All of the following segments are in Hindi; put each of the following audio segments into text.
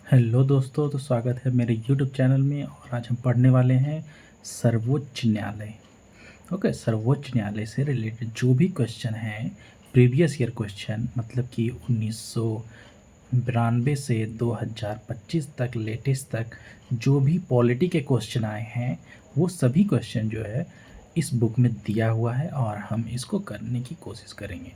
हेलो दोस्तों, तो स्वागत है मेरे यूट्यूब चैनल में। और आज हम पढ़ने वाले हैं सर्वोच्च न्यायालय। ओके, सर्वोच्च न्यायालय से रिलेटेड जो भी क्वेश्चन हैं, प्रीवियस ईयर क्वेश्चन, मतलब कि 1992 से 2025 तक, लेटेस्ट तक जो भी पॉलिटी के क्वेश्चन आए हैं, वो सभी क्वेश्चन जो है इस बुक में दिया हुआ है और हम इसको करने की कोशिश करेंगे।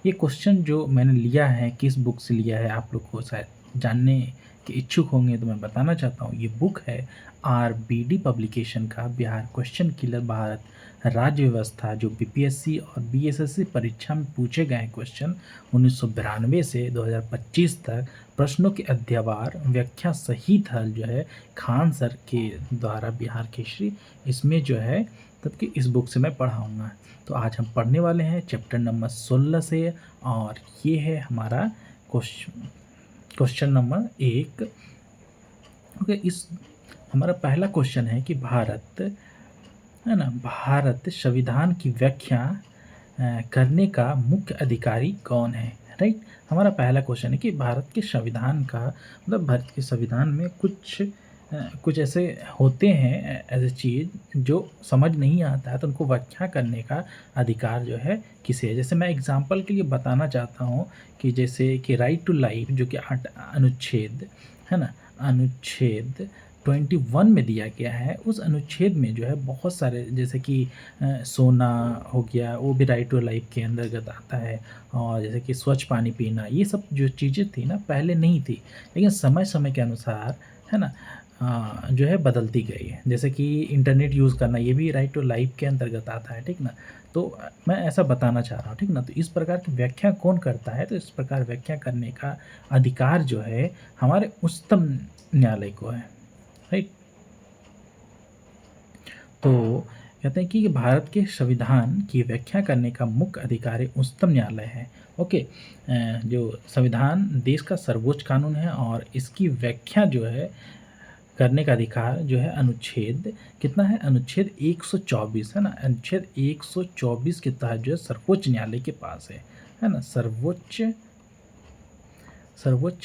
ये क्वेश्चन जो मैंने लिया है, किस बुक से लिया है, आप लोग को शायद जानने के इच्छुक होंगे, तो मैं बताना चाहता हूँ। ये बुक है आरबीडी पब्लिकेशन का, बिहार क्वेश्चन किलर भारत राज्य व्यवस्था, जो बीपीएससी और बीएसएससी परीक्षा में पूछे गए क्वेश्चन 1992 से 2025 तक, प्रश्नों के अध्ययवार व्याख्या सहित हल जो है खान सर के द्वारा बिहार केसरी, इसमें जो है तब कि इस बुक से मैं पढ़ाऊँगा। तो आज हम पढ़ने वाले हैं चैप्टर नंबर 16 से, और ये है हमारा क्वेश्चन नंबर 1। ओके, इस हमारा पहला क्वेश्चन है कि भारत है ना, भारत संविधान की व्याख्या करने का मुख्य अधिकारी कौन है। राइट, हमारा पहला क्वेश्चन है कि भारत के संविधान का मतलब भारत के संविधान में कुछ ऐसे होते हैं, ऐसे चीज़ जो समझ नहीं आता है, तो उनको व्याख्या करने का अधिकार जो है किसे है। जैसे मैं एग्जांपल के लिए बताना चाहता हूँ कि जैसे कि राइट टू लाइफ, जो कि अनुच्छेद है ना, अनुच्छेद 21 में दिया गया है। उस अनुच्छेद में जो है बहुत सारे, जैसे कि सोना हो गया, वो भी राइट टू लाइफ के अंतर्गत आता है। और जैसे कि स्वच्छ पानी पीना, ये सब जो चीज़ें थी ना, पहले नहीं थी, लेकिन समय समय के अनुसार है ना जो है बदलती गई है। जैसे कि इंटरनेट यूज़ करना, ये भी राइट टू लाइफ के अंतर्गत आता है, ठीक ना। तो मैं ऐसा बताना चाह रहा हूँ, ठीक ना। तो इस प्रकार की व्याख्या कौन करता है, तो इस प्रकार व्याख्या करने का अधिकार जो है हमारे उच्चतम न्यायालय को है। राइट, तो कहते हैं कि भारत के संविधान की व्याख्या करने का मुख्य अधिकारी उच्चतम न्यायालय है। ओके, जो संविधान देश का सर्वोच्च कानून है, और इसकी व्याख्या जो है करने का अधिकार जो है अनुच्छेद कितना है, अनुच्छेद 124 है ना। अनुच्छेद 124 के तहत जो है सर्वोच्च न्यायालय के पास है ना, सर्वोच्च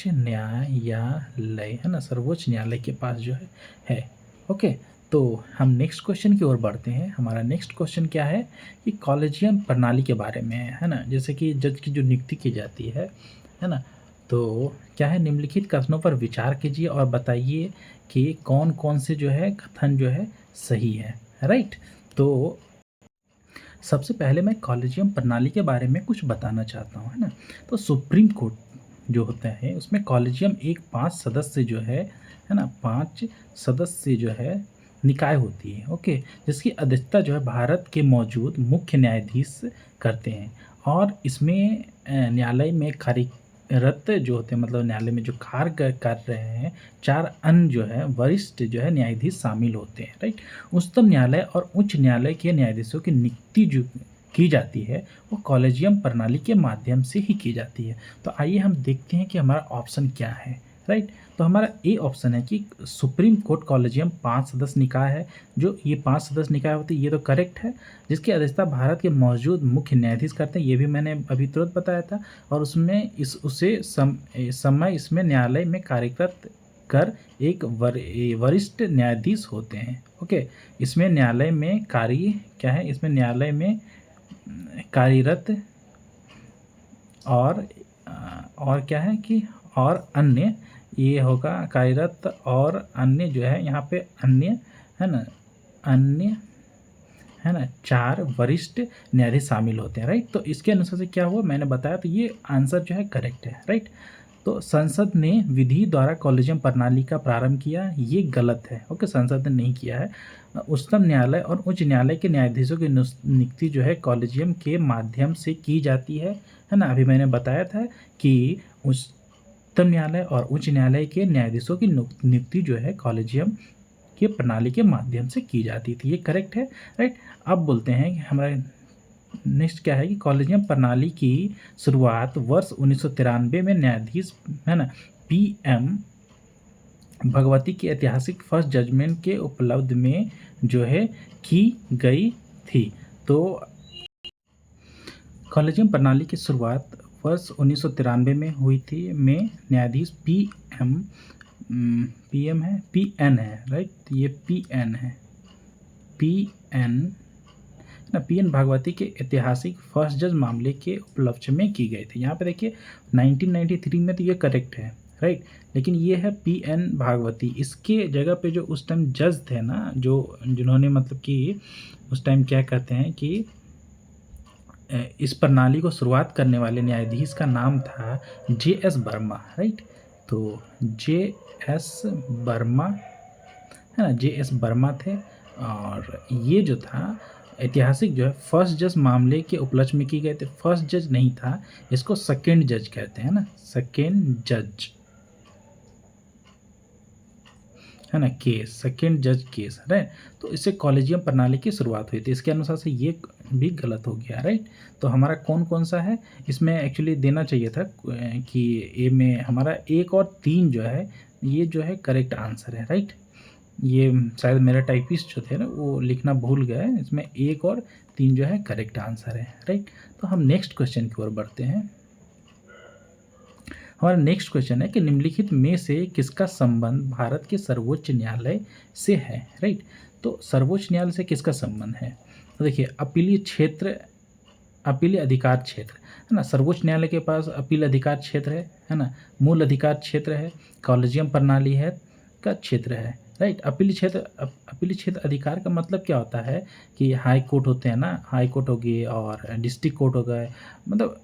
न्यायालय है ना, सर्वोच्च न्यायालय के पास जो है। ओके, तो हम नेक्स्ट क्वेश्चन की ओर बढ़ते हैं। हमारा नेक्स्ट क्वेश्चन क्या है कि कॉलेजियम प्रणाली के बारे में है ना, जैसे कि जज की जो नियुक्ति की जाती है ना। तो क्या है, निम्नलिखित कथनों पर विचार कीजिए और बताइए कि कौन कौन से जो है कथन जो है सही है। राइट, तो सबसे पहले मैं कॉलेजियम प्रणाली के बारे में कुछ बताना चाहता हूँ, है ना। तो सुप्रीम कोर्ट जो होता है, उसमें कॉलेजियम एक 5 सदस्य जो है ना, 5 सदस्य जो है निकाय होती है। ओके, जिसकी अध्यक्षता जो है भारत के मौजूद मुख्य न्यायाधीश करते हैं। और इसमें न्यायालय में कार्यरत जो होते हैं, मतलब न्यायालय में जो कार्य कर रहे हैं, 4 अन्य जो है वरिष्ठ जो है न्यायाधीश शामिल होते हैं। राइट, उच्चतम न्यायालय और उच्च न्यायालय के न्यायाधीशों की नियुक्ति जो की जाती है, वो कॉलेजियम प्रणाली के माध्यम से ही की जाती है। तो आइए हम देखते हैं कि हमारा ऑप्शन क्या है। राइट, तो हमारा ए ऑप्शन है कि सुप्रीम कोर्ट कॉलेजियम 5 सदस्य निकाय है। जो ये 5 सदस्य निकाय होती है, ये तो करेक्ट है, जिसकी अध्यक्षता भारत के मौजूद मुख्य न्यायाधीश करते हैं। ये भी मैंने अभी तुरंत बताया था। और उसमें समय इसमें न्यायालय में कार्यरत कर एक वरिष्ठ न्यायाधीश होते हैं। ओके, इसमें न्यायालय में कार्य क्या है, इसमें न्यायालय में कार्यरत और क्या है कि और अन्य, ये होगा कार्यरत और अन्य जो है, यहाँ पे अन्य है ना, अन्य है ना, 4 वरिष्ठ न्यायाधीश शामिल होते हैं। राइट, तो इसके अनुसार से क्या हुआ मैंने बताया, तो ये आंसर जो है करेक्ट है। राइट, तो संसद ने विधि द्वारा कॉलेजियम प्रणाली का प्रारंभ किया, ये गलत है। ओके, संसद ने नहीं किया है। उच्चतम न्यायालय और उच्च न्यायालय के न्यायाधीशों की नियुक्ति जो है कॉलेजियम के माध्यम से की जाती है ना। अभी मैंने बताया था कि उच्चतम न्यायालय और उच्च न्यायालय के न्यायाधीशों की नियुक्ति जो है कॉलेजियम के प्रणाली के माध्यम से की जाती थी, ये करेक्ट है। राइट, अब बोलते हैं कि हमारा नेक्स्ट क्या है कि कॉलेजियम प्रणाली की शुरुआत वर्ष 1993 में न्यायाधीश है ना PM भगवती की ऐतिहासिक फर्स्ट जजमेंट के उपलब्ध में जो है की गई थी। तो कॉलेजियम प्रणाली की शुरुआत वर्ष 1993 में हुई थी, में न्यायाधीश PM PM है, PN है, राइट, ये PN है, PN ना, PN भागवती के ऐतिहासिक फर्स्ट जज मामले के उपलक्ष्य में की गई थी। यहाँ पे देखिए 1993 में तो ये करेक्ट है, राइट, लेकिन ये है PN भागवती। इसके जगह पे जो उस टाइम जज थे ना, जो जिन्होंने मतलब कि उस टाइम क्या कहते हैं कि इस प्रणाली को शुरुआत करने वाले न्यायाधीश का नाम था JS वर्मा, राइट। तो JS वर्मा है ना, JS वर्मा थे। और ये जो था ऐतिहासिक जो है फर्स्ट जज मामले के उपलक्ष्य में की गए थे। फर्स्ट जज नहीं था, इसको सेकेंड जज कहते हैं ना, सेकेंड जज है ना, केस, सेकेंड जज केस, राइट। तो इससे कॉलेजियम प्रणाली की शुरुआत हुई थी। इसके अनुसार से ये भी गलत हो गया, राइट। तो हमारा कौन कौन सा है इसमें एक्चुअली देना चाहिए था कि ए में हमारा 1 और 3 जो है ये जो है करेक्ट आंसर है, राइट। ये शायद मेरा टाइपिस्ट जो थे ना वो लिखना भूल गए, इसमें 1 और 3 जो है करेक्ट आंसर है, राइट। तो हम नेक्स्ट क्वेश्चन की ओर बढ़ते हैं। हमारा नेक्स्ट क्वेश्चन है कि निम्नलिखित में से किसका संबंध भारत के सर्वोच्च न्यायालय से है, राइट। तो सर्वोच्च न्यायालय से किसका संबंध है, तो देखिए अपीलीय क्षेत्र, अपीलीय अधिकार क्षेत्र है ना, सर्वोच्च न्यायालय के पास अपील अधिकार क्षेत्र है ना, मूल अधिकार क्षेत्र है, कॉलेजियम प्रणाली है का क्षेत्र है, राइट। अपीलीय क्षेत्र अधिकार का मतलब क्या होता है कि हाई कोर्ट होते हैं ना, हाई कोर्ट हो गए और डिस्ट्रिक्ट कोर्ट हो गए, मतलब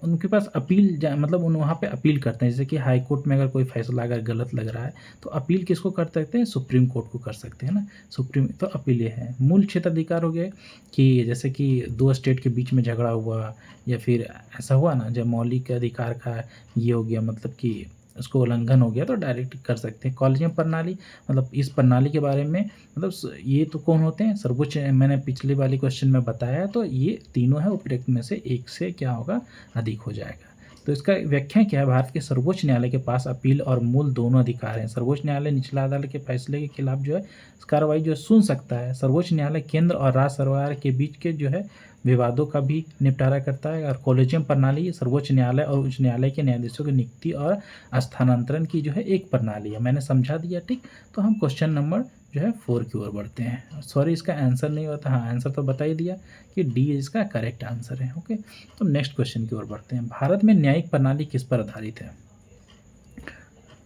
उनके पास अपील मतलब उन वहाँ पे अपील करते हैं। जैसे कि हाई कोर्ट में अगर कोई फैसला अगर गलत लग रहा है तो अपील किसको कर सकते हैं, सुप्रीम कोर्ट को कर सकते हैं ना, सुप्रीम, तो अपील ये है। मूल क्षेत्र अधिकार हो गए कि जैसे कि 2 स्टेट के बीच में झगड़ा हुआ या फिर ऐसा हुआ ना, जब मौलिक अधिकार का ये हो गया मतलब कि उसको उल्लंघन हो गया तो डायरेक्ट कर सकते हैं। कॉलेजियम प्रणाली मतलब इस प्रणाली के बारे में मतलब ये तो कौन होते हैं, सर्वोच्च, मैंने पिछले वाले क्वेश्चन में बताया, तो ये तीनों है, उपयुक्त में से एक से क्या होगा, अधिक हो जाएगा। तो इसका व्याख्या क्या है, भारत के सर्वोच्च न्यायालय के पास अपील और मूल दोनों अधिकार हैं। सर्वोच्च न्यायालय निचला अदालत के फैसले के खिलाफ जो है कार्रवाई जो सुन सकता है। सर्वोच्च न्यायालय केंद्र और राज्य सरकार के बीच के जो है विवादों का भी निपटारा करता है। और कॉलेजियम प्रणाली सर्वोच्च न्यायालय और उच्च न्यायालय के न्यायाधीशों की नियुक्ति और स्थानांतरण की जो है एक प्रणाली है। मैंने समझा दिया, ठीक। तो हम क्वेश्चन नंबर जो है 4 की ओर बढ़ते हैं। सॉरी इसका आंसर नहीं होता, हाँ आंसर तो बता ही दिया कि डी इसका करेक्ट आंसर है, ओके। तो नेक्स्ट क्वेश्चन की ओर बढ़ते हैं। भारत में न्यायिक प्रणाली किस पर आधारित है,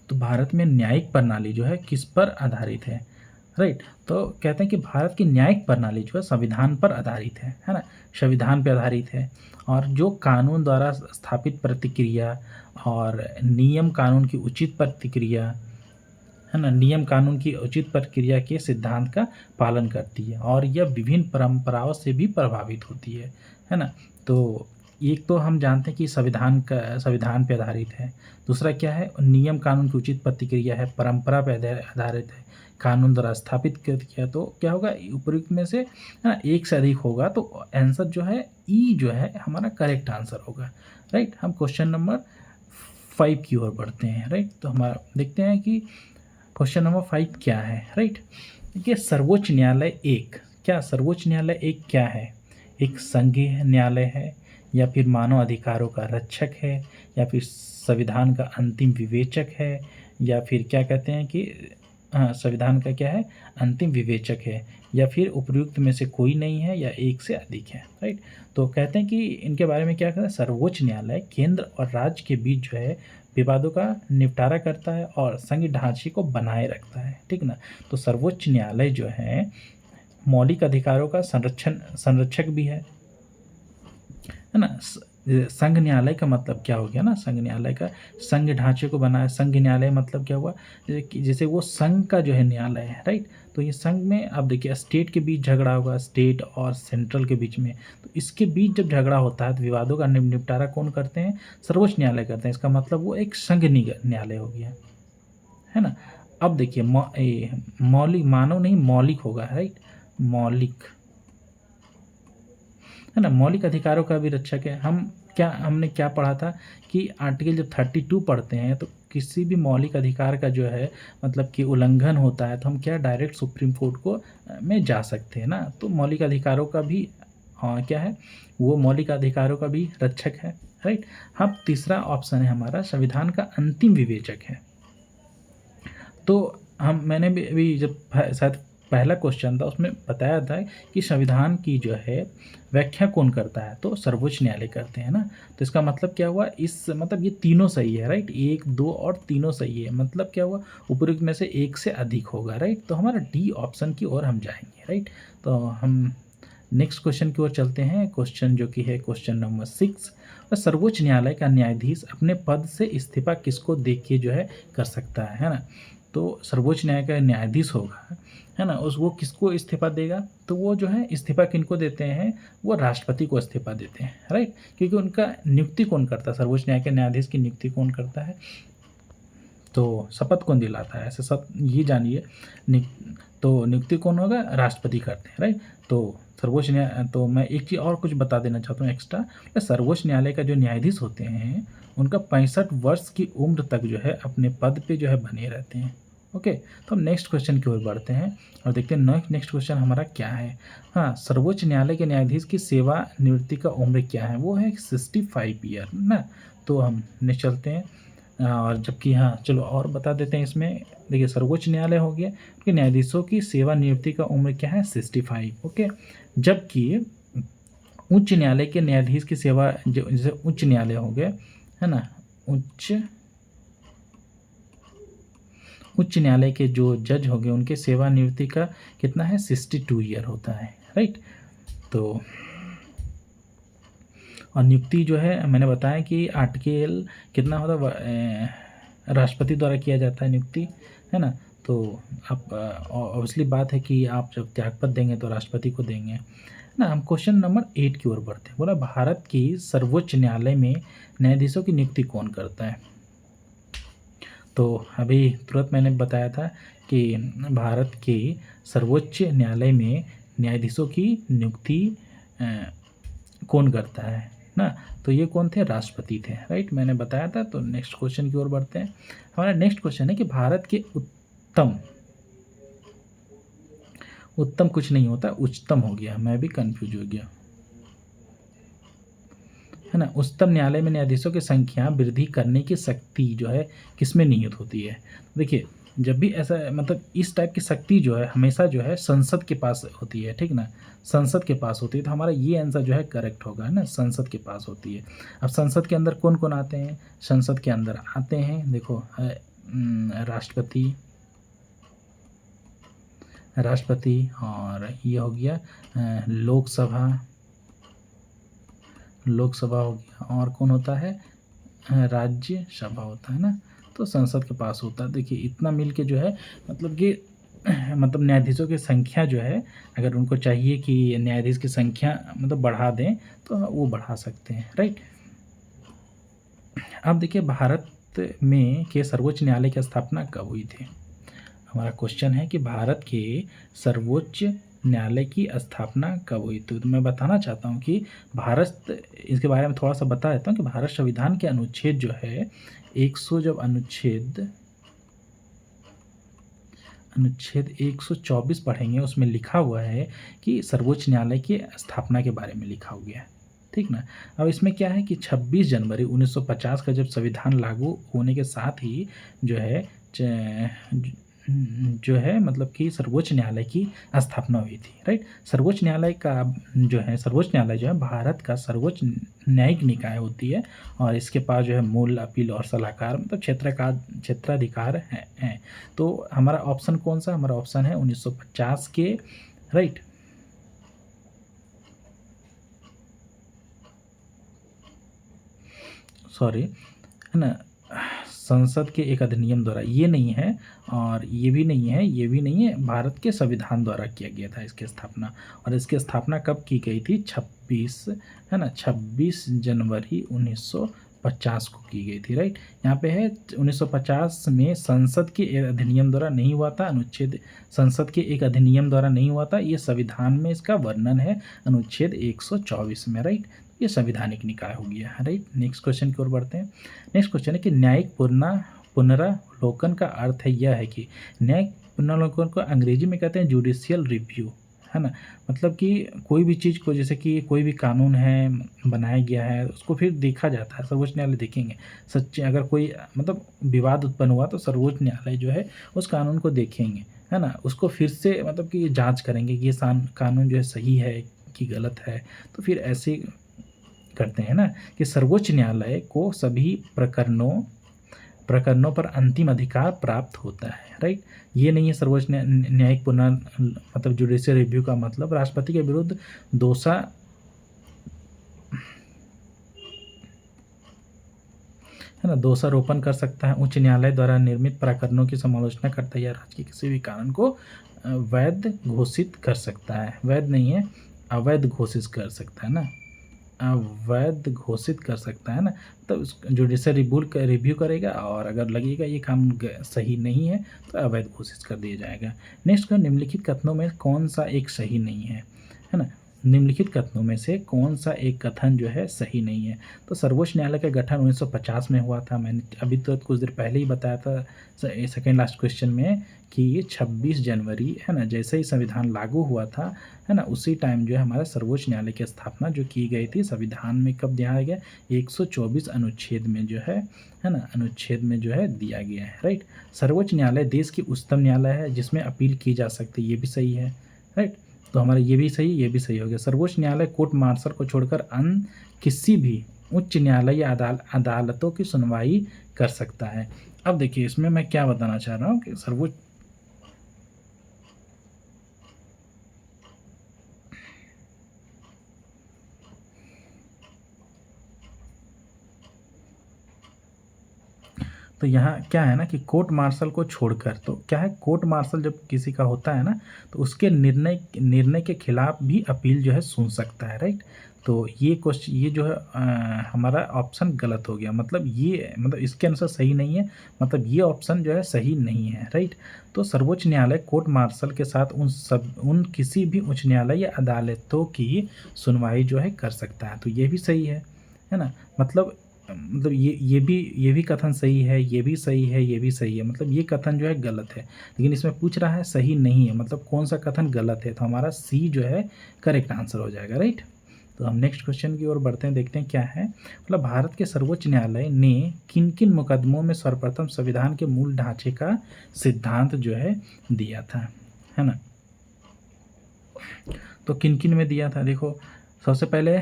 तो भारत में न्यायिक प्रणाली जो है किस पर आधारित है, राइट। तो कहते हैं कि भारत की न्यायिक प्रणाली जो है संविधान पर आधारित है ना, संविधान पर आधारित है। और जो कानून द्वारा स्थापित प्रतिक्रिया और नियम कानून की उचित प्रतिक्रिया है ना, नियम कानून की उचित प्रक्रिया के सिद्धांत का पालन करती है और यह विभिन्न परंपराओं से भी प्रभावित होती है ना। तो एक तो हम जानते हैं कि संविधान पे आधारित है। दूसरा क्या है, नियम कानून की उचित प्रतिक्रिया है, परंपरा पे आधारित है, कानून द्वारा स्थापित किया। तो क्या होगा, उपयुक्त में से है ना एक से अधिक होगा, तो आंसर जो है ई जो है हमारा करेक्ट आंसर होगा, राइट। हम क्वेश्चन नंबर 5 की ओर बढ़ते हैं, राइट। तो हमारा देखते हैं कि क्वेश्चन नंबर 5 क्या है, राइट। देखिए सर्वोच्च न्यायालय एक, क्या सर्वोच्च न्यायालय एक क्या है, एक संघीय न्यायालय है या फिर मानव अधिकारों का रक्षक है या फिर संविधान का अंतिम विवेचक है या फिर क्या कहते हैं कि हाँ संविधान का क्या है, अंतिम विवेचक है या फिर उपयुक्त में से कोई नहीं है या एक से अधिक है, राइट। तो कहते हैं कि इनके बारे में क्या कहते हैं, सर्वोच्च न्यायालय केंद्र और राज्य के बीच जो है विवादों का निपटारा करता है और संघ ढांचे को बनाए रखता है, ठीक ना। तो सर्वोच्च न्यायालय जो है मौलिक अधिकारों का संरक्षक भी है ना। संघ न्यायालय का मतलब क्या हो गया ना, संघ न्यायालय का संघ ढांचे को बनाया। संघ न्यायालय मतलब क्या हुआ, जैसे वो संघ का जो है न्यायालय है, राइट। तो ये संघ में अब देखिए स्टेट के बीच झगड़ा होगा, स्टेट और सेंट्रल के बीच में, तो इसके बीच जब झगड़ा होता है तो विवादों का निपटारा कौन करते हैं, सर्वोच्च न्यायालय करते हैं। इसका मतलब वो एक संघ न्यायालय हो गया, है ना। अब देखिए मौलिक, मानव नहीं मौलिक होगा, राइट, मौलिक है ना, मौलिक अधिकारों का भी रक्षक है। हमने क्या पढ़ा था कि आर्टिकल जब 32 पढ़ते हैं तो किसी भी मौलिक अधिकार का जो है मतलब कि उल्लंघन होता है तो हम क्या डायरेक्ट सुप्रीम कोर्ट को में जा सकते हैं ना। तो मौलिक अधिकारों का भी क्या है, वो मौलिक अधिकारों का भी रक्षक है, राइट। अब तीसरा ऑप्शन है हमारा संविधान का अंतिम विवेचक है। तो मैंने भी अभी जब शायद पहला क्वेश्चन था उसमें बताया था कि संविधान की जो है व्याख्या कौन करता है, तो सर्वोच्च न्यायालय करते हैं ना। तो इसका मतलब क्या हुआ, इस मतलब ये तीनों सही है, राइट, 1, 2 और तीनों सही है, मतलब क्या हुआ, उपयुक्त में से एक से अधिक होगा, राइट। तो हमारा डी ऑप्शन की ओर हम जाएंगे, राइट। तो हम नेक्स्ट क्वेश्चन की ओर चलते हैं। क्वेश्चन जो कि है क्वेश्चन नंबर 6, सर्वोच्च न्यायालय का न्यायाधीश अपने पद से इस्तीफा किसको देख के जो है कर सकता है ना। तो सर्वोच्च न्यायालय का न्यायाधीश होगा, है ना, उस वो किसको इस्तीफा देगा, तो वो जो है इस्तीफा किनको देते हैं, वो राष्ट्रपति को इस्तीफा देते हैं, राइट। क्योंकि उनका नियुक्ति कौन करता है, सर्वोच्च न्यायालय के न्यायाधीश की नियुक्ति कौन करता है, तो शपथ कौन दिलाता है, ऐसे सब ये जानिए। तो नियुक्ति कौन होगा, राष्ट्रपति करते हैं, राइट। तो सर्वोच्च न्याय, तो मैं एक चीज़ और कुछ बता देना चाहता हूँ एक्स्ट्रा, सर्वोच्च न्यायालय का जो न्यायाधीश होते हैं उनका 65 वर्ष की उम्र तक जो है अपने पद पे जो है बने रहते हैं। ओके, तो हम नेक्स्ट क्वेश्चन की ओर बढ़ते हैं और देखते हैं नेक्स्ट क्वेश्चन हमारा क्या है। हाँ, सर्वोच्च न्यायालय के न्यायाधीश की सेवा निवृत्ति का उम्र क्या है, वो है 65 ईयर ना। तो हम नेक्स्ट चलते हैं। और जबकि हाँ चलो और बता देते हैं इसमें, देखिए सर्वोच्च न्यायालय हो गया कि न्यायाधीशों की सेवानिवृत्ति का उम्र क्या है, 65। ओके, जबकि उच्च न्यायालय के न्यायाधीश की सेवा, जो जैसे उच्च न्यायालय हो गए, है ना, उच्च न्यायालय के जो जज हो गए उनके सेवानिवृत्ति का कितना है, 62 ईयर होता है, राइट। तो और नियुक्ति जो है मैंने बताया कि आर्टिकल कितना होता है, राष्ट्रपति द्वारा किया जाता है नियुक्ति, है ना। तो अब ऑब्वियसली बात है कि आप जब त्यागपत्र देंगे तो राष्ट्रपति को देंगे ना। हम क्वेश्चन नंबर 8 की ओर बढ़ते हैं। बोला भारत की सर्वोच्च न्यायालय में न्यायाधीशों की नियुक्ति कौन करता है। तो अभी तुरंत मैंने बताया था कि भारत के सर्वोच्च न्यायालय में न्यायाधीशों की नियुक्ति कौन करता है ना। तो ये कौन थे, राष्ट्रपति थे, राइट, मैंने बताया था। तो नेक्स्ट क्वेश्चन की ओर बढ़ते हैं। हमारा नेक्स्ट क्वेश्चन है कि भारत के उत्तम कुछ नहीं होता, उच्चतम हो गया, मैं भी कंफ्यूज हो गया, है ना। उच्चतम न्यायालय में न्यायाधीशों की संख्या वृद्धि करने की शक्ति जो है किसमें निहित होती है। देखिए जब भी ऐसा मतलब इस टाइप की शक्ति जो है हमेशा जो है संसद के पास होती है, ठीक ना, संसद के पास होती है। तो हमारा ये आंसर जो है करेक्ट होगा, है ना, संसद के पास होती है। अब संसद के अंदर कौन कौन आते हैं, संसद के अंदर आते हैं, देखो राष्ट्रपति और ये हो गया लोकसभा हो गया, और कौन होता है, राज्यसभा होता है ना। तो संसद के पास होता है। देखिए इतना मिल के जो है मतलब कि मतलब न्यायाधीशों की संख्या जो है, अगर उनको चाहिए कि न्यायाधीश की संख्या मतलब बढ़ा दें तो वो बढ़ा सकते हैं, राइट। अब देखिए भारत में के सर्वोच्च न्यायालय की स्थापना कब हुई थी। हमारा क्वेश्चन है कि भारत के सर्वोच्च न्यायालय की स्थापना कब हुई। तो मैं बताना चाहता हूँ कि भारत, इसके बारे में थोड़ा सा बता देता हूँ कि भारत संविधान के अनुच्छेद जो है 100, जब अनुच्छेद 124 पढ़ेंगे उसमें लिखा हुआ है कि सर्वोच्च न्यायालय की स्थापना के बारे में लिखा हुआ है, ठीक ना। अब इसमें क्या है कि 26 जनवरी 1950 का जब संविधान लागू होने के साथ ही जो है मतलब कि सर्वोच्च न्यायालय की स्थापना हुई थी, राइट। सर्वोच्च न्यायालय सर्वोच्च न्यायालय जो है भारत का सर्वोच्च न्यायिक निकाय होती है, और इसके पास जो है मूल, अपील और सलाहकार मतलब क्षेत्राधिकार है। तो हमारा ऑप्शन कौन सा, हमारा ऑप्शन है 1950 के, राइट। सॉरी, है ना, संसद के एक अधिनियम द्वारा, ये नहीं है और ये भी नहीं है, ये भी नहीं है, भारत के संविधान द्वारा किया गया था इसकी स्थापना। और इसकी स्थापना कब की गई थी, 26 जनवरी 1950 को की गई थी, राइट। यहाँ पे है 1950 में संसद के एक अधिनियम द्वारा नहीं हुआ था, संसद के एक अधिनियम द्वारा नहीं हुआ था, ये संविधान में इसका वर्णन है अनुच्छेद 124 में, राइट। ये संवैधानिक निकाय हो गया, राइट। नेक्स्ट क्वेश्चन की ओर बढ़ते हैं। नेक्स्ट क्वेश्चन है कि न्यायिक पुनरावलोकन का अर्थ है यह है कि न्यायिक पुनरावलोकन को अंग्रेजी में कहते हैं जुडिशियल रिव्यू, है ना? मतलब कि कोई भी चीज़ को, जैसे कि कोई भी कानून है, बनाया गया है, उसको फिर देखा जाता है, सर्वोच्च न्यायालय देखेंगे। सच्चे अगर कोई मतलब विवाद उत्पन्न हुआ तो सर्वोच्च न्यायालय जो है उस कानून को देखेंगे, है ना? उसको फिर से मतलब कि जाँच करेंगे कि ये कानून जो है सही है कि गलत है। तो फिर ऐसे करते हैं ना कि सर्वोच्च न्यायालय को सभी प्रकरणों पर अंतिम अधिकार प्राप्त होता है, राइट? ये नहीं है सर्वोच्च न्यायिक मतलब जुडिशियल रिव्यू का मतलब राष्ट्रपति के विरुद्ध दोषा है ना, दोषारोपण कर सकता है। उच्च न्यायालय द्वारा निर्मित प्रकरणों की समालोचना करता है या राज्य के किसी भी कानून को वैध घोषित कर सकता है। वैध नहीं है, अवैध घोषित कर सकता है ना, अवैध घोषित कर सकता है ना। तो जुडिशियल रिव्यू करेगा और अगर लगेगा ये कानून सही नहीं है तो अवैध घोषित कर दिया जाएगा। नेक्स्ट, निम्नलिखित कथनों में कौन सा एक सही नहीं है ना? निम्नलिखित कथनों में से कौन सा एक कथन जो है सही नहीं है? तो सर्वोच्च न्यायालय का गठन 1950 में हुआ था। मैंने अभी तो कुछ देर पहले ही बताया था सेकेंड लास्ट क्वेश्चन में कि ये 26 जनवरी, है ना, जैसे ही संविधान लागू हुआ था, है ना, उसी टाइम जो है हमारा सर्वोच्च न्यायालय की स्थापना जो की गई थी संविधान में कब दिया गया? 124 अनुच्छेद में जो है ना, अनुच्छेद में जो है दिया गया है, राइट? सर्वोच्च न्यायालय देश की उच्चतम न्यायालय है जिसमें अपील की जा सकती है, ये भी सही है, राइट? तो हमारा ये भी सही, ये भी सही हो गया। सर्वोच्च न्यायालय कोर्ट मार्शल को छोड़कर अन्य किसी भी उच्च न्यायालय या अदालतों की सुनवाई कर सकता है। अब देखिए इसमें मैं क्या बताना चाह रहा हूँ कि सर्वोच्च तो यहाँ क्या है ना कि कोर्ट मार्शल को छोड़कर, तो क्या है, कोर्ट मार्शल जब किसी का होता है ना तो उसके निर्णय के खिलाफ भी अपील जो है सुन सकता है, राइट? तो ये क्वेश्चन, ये जो है हमारा ऑप्शन गलत हो गया, मतलब ये मतलब इसके अनुसार सही नहीं है, मतलब ये ऑप्शन जो है सही नहीं है, राइट? तो सर्वोच्च न्यायालय कोर्ट मार्शल के साथ उन किसी भी उच्च न्यायालय या अदालतों की सुनवाई जो है कर सकता है, तो ये भी सही है ना? मतलब ये भी कथन सही है, ये भी सही है, ये भी सही है, मतलब ये कथन जो है गलत है। लेकिन इसमें पूछ रहा है सही नहीं है, मतलब कौन सा कथन गलत है, तो हमारा सी जो है करेक्ट आंसर हो जाएगा, राइट? तो हम नेक्स्ट क्वेश्चन की ओर बढ़ते हैं, देखते हैं क्या है। मतलब भारत के सर्वोच्च न्यायालय ने किन किन मुकदमों में सर्वप्रथम संविधान के मूल ढांचे का सिद्धांत जो है दिया था, है ना? तो किन किन में दिया था, देखो सबसे पहले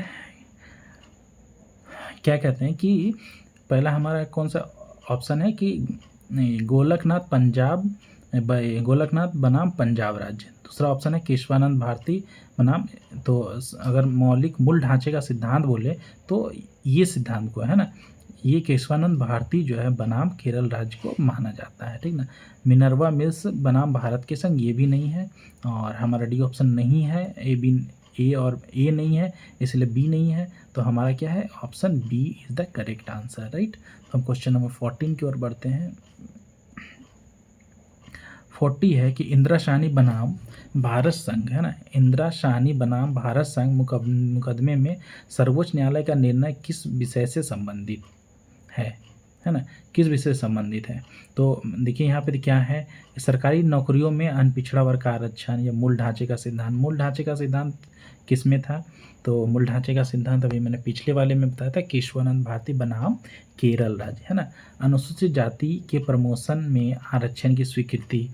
क्या कहते हैं कि पहला हमारा कौन सा ऑप्शन है कि गोलकनाथ गोलकनाथ बनाम पंजाब राज्य। दूसरा ऑप्शन है केशवानंद भारती बनाम, तो अगर मौलिक मूल ढांचे का सिद्धांत बोले तो ये सिद्धांत को, है ना, ये केशवानंद भारती जो है बनाम केरल राज्य को माना जाता है, ठीक ना। मिनर्वा मिल्स बनाम भारत के संग, ये भी नहीं है, और हमारा डी ऑप्शन नहीं है, ए और ए नहीं है, इसलिए बी नहीं है, तो हमारा क्या है, option B is the correct answer, right? तो हम क्वेश्चन नंबर 14 की ओर बढ़ते हैं। 40 है कि इंदिरा शाहनी बनाम भारत संघ, है ना, इंदिरा शाहनी बनाम भारत संघ मुकदमे में सर्वोच्च न्यायालय का निर्णय किस विषय से संबंधित है ना, किस विषय से संबंधित है? तो देखिए यहाँ पे क्या है, सरकारी नौकरियों में अनपिछड़ा वर्ग का आरक्षण या मूल ढांचे का सिद्धांत। मूल ढांचे का सिद्धांत किस में था? तो मूल ढांचे का सिद्धांत अभी मैंने पिछले वाले में बताया था, केशवानंद भारती बनाम केरल राज्य, है ना। अनुसूचित जाति के प्रमोशन में आरक्षण की स्वीकृति,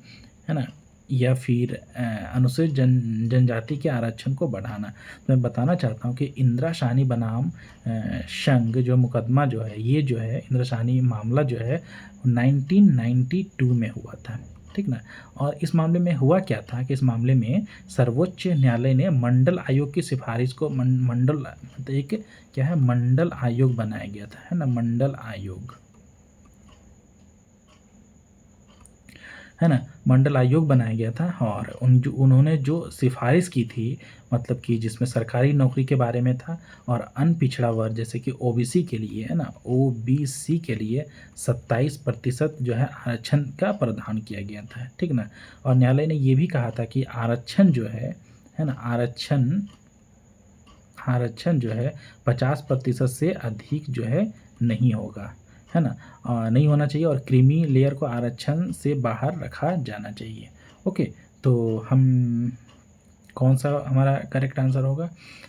है ना, या फिर अनुसूचित जनजाति के आरक्षण को बढ़ाना। तो मैं बताना चाहता हूँ कि इंदिरा शाहनी बनाम संघ जो मुकदमा जो है, ये जो है इंदिरा शाहनी मामला जो है 1992 में हुआ था, ठीक ना। और इस मामले में हुआ क्या था कि इस मामले में सर्वोच्च न्यायालय ने मंडल आयोग की सिफारिश को मंडल मतलब एक क्या है, मंडल आयोग बनाया गया था, है ना, मंडल आयोग, है ना, मंडल आयोग बनाया गया था। और उन्होंने जो सिफारिश की थी, मतलब कि जिसमें सरकारी नौकरी के बारे में था और अनपिछड़ा वर्ग जैसे कि ओबीसी के लिए, है ना, ओबीसी के लिए 27% जो है आरक्षण का प्रावधान किया गया था, ठीक ना। और न्यायालय ने ये भी कहा था कि आरक्षण जो है ना, आरक्षण जो है 50% से अधिक जो है नहीं होगा, है ना, नहीं होना चाहिए, और क्रीमी लेयर को आरक्षण से बाहर रखा जाना चाहिए। ओके, तो हम कौन सा हमारा करेक्ट आंसर होगा?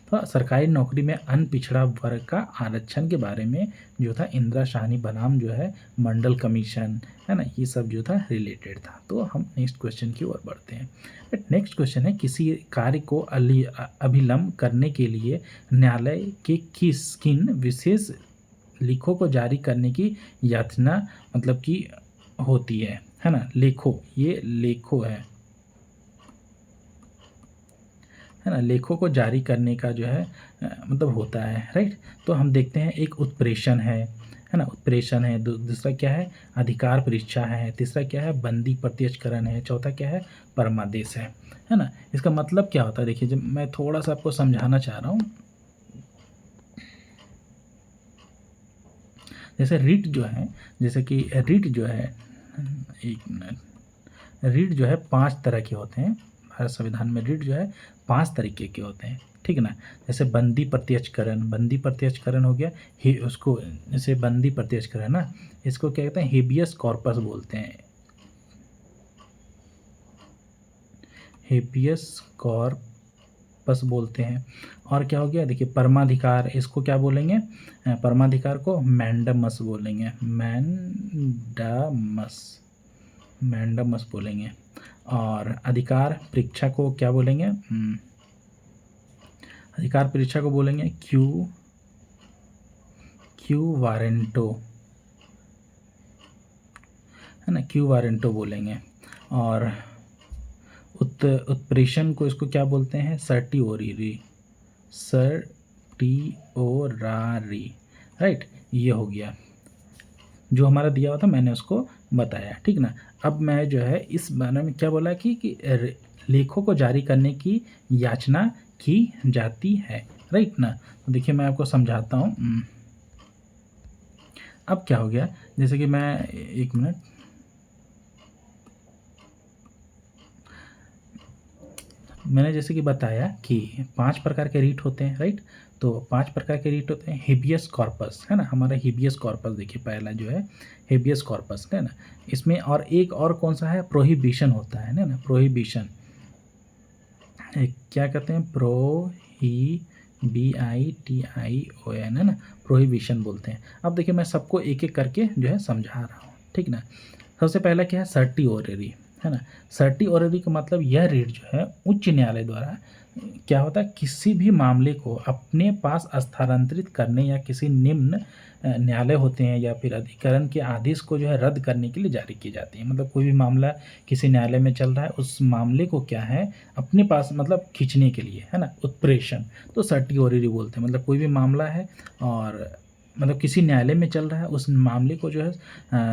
तो सरकारी नौकरी में अनपिछड़ा वर्ग का आरक्षण के बारे में जो था इंदिरा शाहनी बनाम जो है मंडल कमीशन, है ना, ये सब जो था रिलेटेड था। तो हम नेक्स्ट क्वेश्चन की ओर बढ़ते हैं। नेक्स्ट क्वेश्चन है, किसी कार्य को अभिलंब करने के लिए न्यायालय के किन विशेष लेखों को जारी करने की याचना मतलब कि होती है ना? लेखों, ये लेखों है ना, लेखों को जारी करने का जो है मतलब होता है, राइट। तो हम देखते हैं, एक उत्प्रेषण है ना, उत्प्रेषण है, दूसरा क्या है, अधिकार परीक्षा है, तीसरा क्या है, बंदी प्रत्यक्षकरण है, चौथा क्या है, परमादेश है ना। इसका मतलब क्या होता है, देखिए जब मैं थोड़ा सा आपको समझाना चाह रहा हूँ। जैसे रिट जो है, जैसे कि रिट जो है, एक मिनट, रिट जो है 5 तरह के होते हैं भारत संविधान में। रिट जो है 5 तरीके के होते हैं, ठीक है ना। जैसे बंदी प्रत्यक्षकरण, बंदी प्रत्यक्षकरण हो गया, ही उसको जैसे बंदी प्रत्यक्षकरण ना, इसको क्या कहते हैं, हेबियस कॉर्पस बोलते हैं, हेबियस कॉर्पस बोलते हैं। और क्या हो गया, देखिए परमाधिकार, इसको क्या बोलेंगे, परमाधिकार को मैंडमस बोलेंगे, मैंडमस बोलेंगे। और अधिकार परीक्षा को क्या बोलेंगे, अधिकार परीक्षा को बोलेंगे क्यू वारंटो, है ना, क्यू वारंटो बोलेंगे। और उत्प्रेषण को इसको क्या बोलते हैं, सर्टिओरारी, राइट। ये हो गया जो हमारा दिया हुआ था, मैंने उसको बताया, ठीक ना। अब मैं जो है इस बारे में क्या बोला कि लेखों को जारी करने की याचना की जाती है, राइट ना। तो देखिए मैं आपको समझाता हूँ। अब क्या हो गया, जैसे कि मैं, एक मिनट, मैंने जैसे कि बताया कि 5 प्रकार के रीट होते हैं, राइट। तो 5 प्रकार के रीट होते हैं। हेबियस कॉर्पस, है ना, हमारा हेबियस कॉर्पस, देखिए पहला जो है हेबियस कॉर्पस, है ना। इसमें और एक और कौन सा है, प्रोहिबिशन होता है ना, प्रोहिबिशन, क्या कहते हैं, BITION, है ना, प्रोहिबिशन बोलते हैं। अब देखिए मैं सबको एक एक करके जो है समझा रहा हूँ, ठीक ना। सबसे पहला क्या है, सर्टिओररी, है ना। सर्टिओररी का मतलब यह रीट जो है उच्च न्यायालय द्वारा क्या होता है, किसी भी मामले को अपने पास स्थानांतरित करने या किसी निम्न न्यायालय होते हैं या फिर अधिकरण के आदेश को जो है रद्द करने के लिए जारी की जाती है। मतलब कोई भी मामला किसी न्यायालय में चल रहा है, उस मामले को क्या है अपने पास मतलब खींचने के लिए, है ना, उत्प्रेषण, तो सर्टिओररी बोलते हैं। मतलब कोई भी मामला है और मतलब किसी न्यायालय में चल रहा है, उस मामले को जो है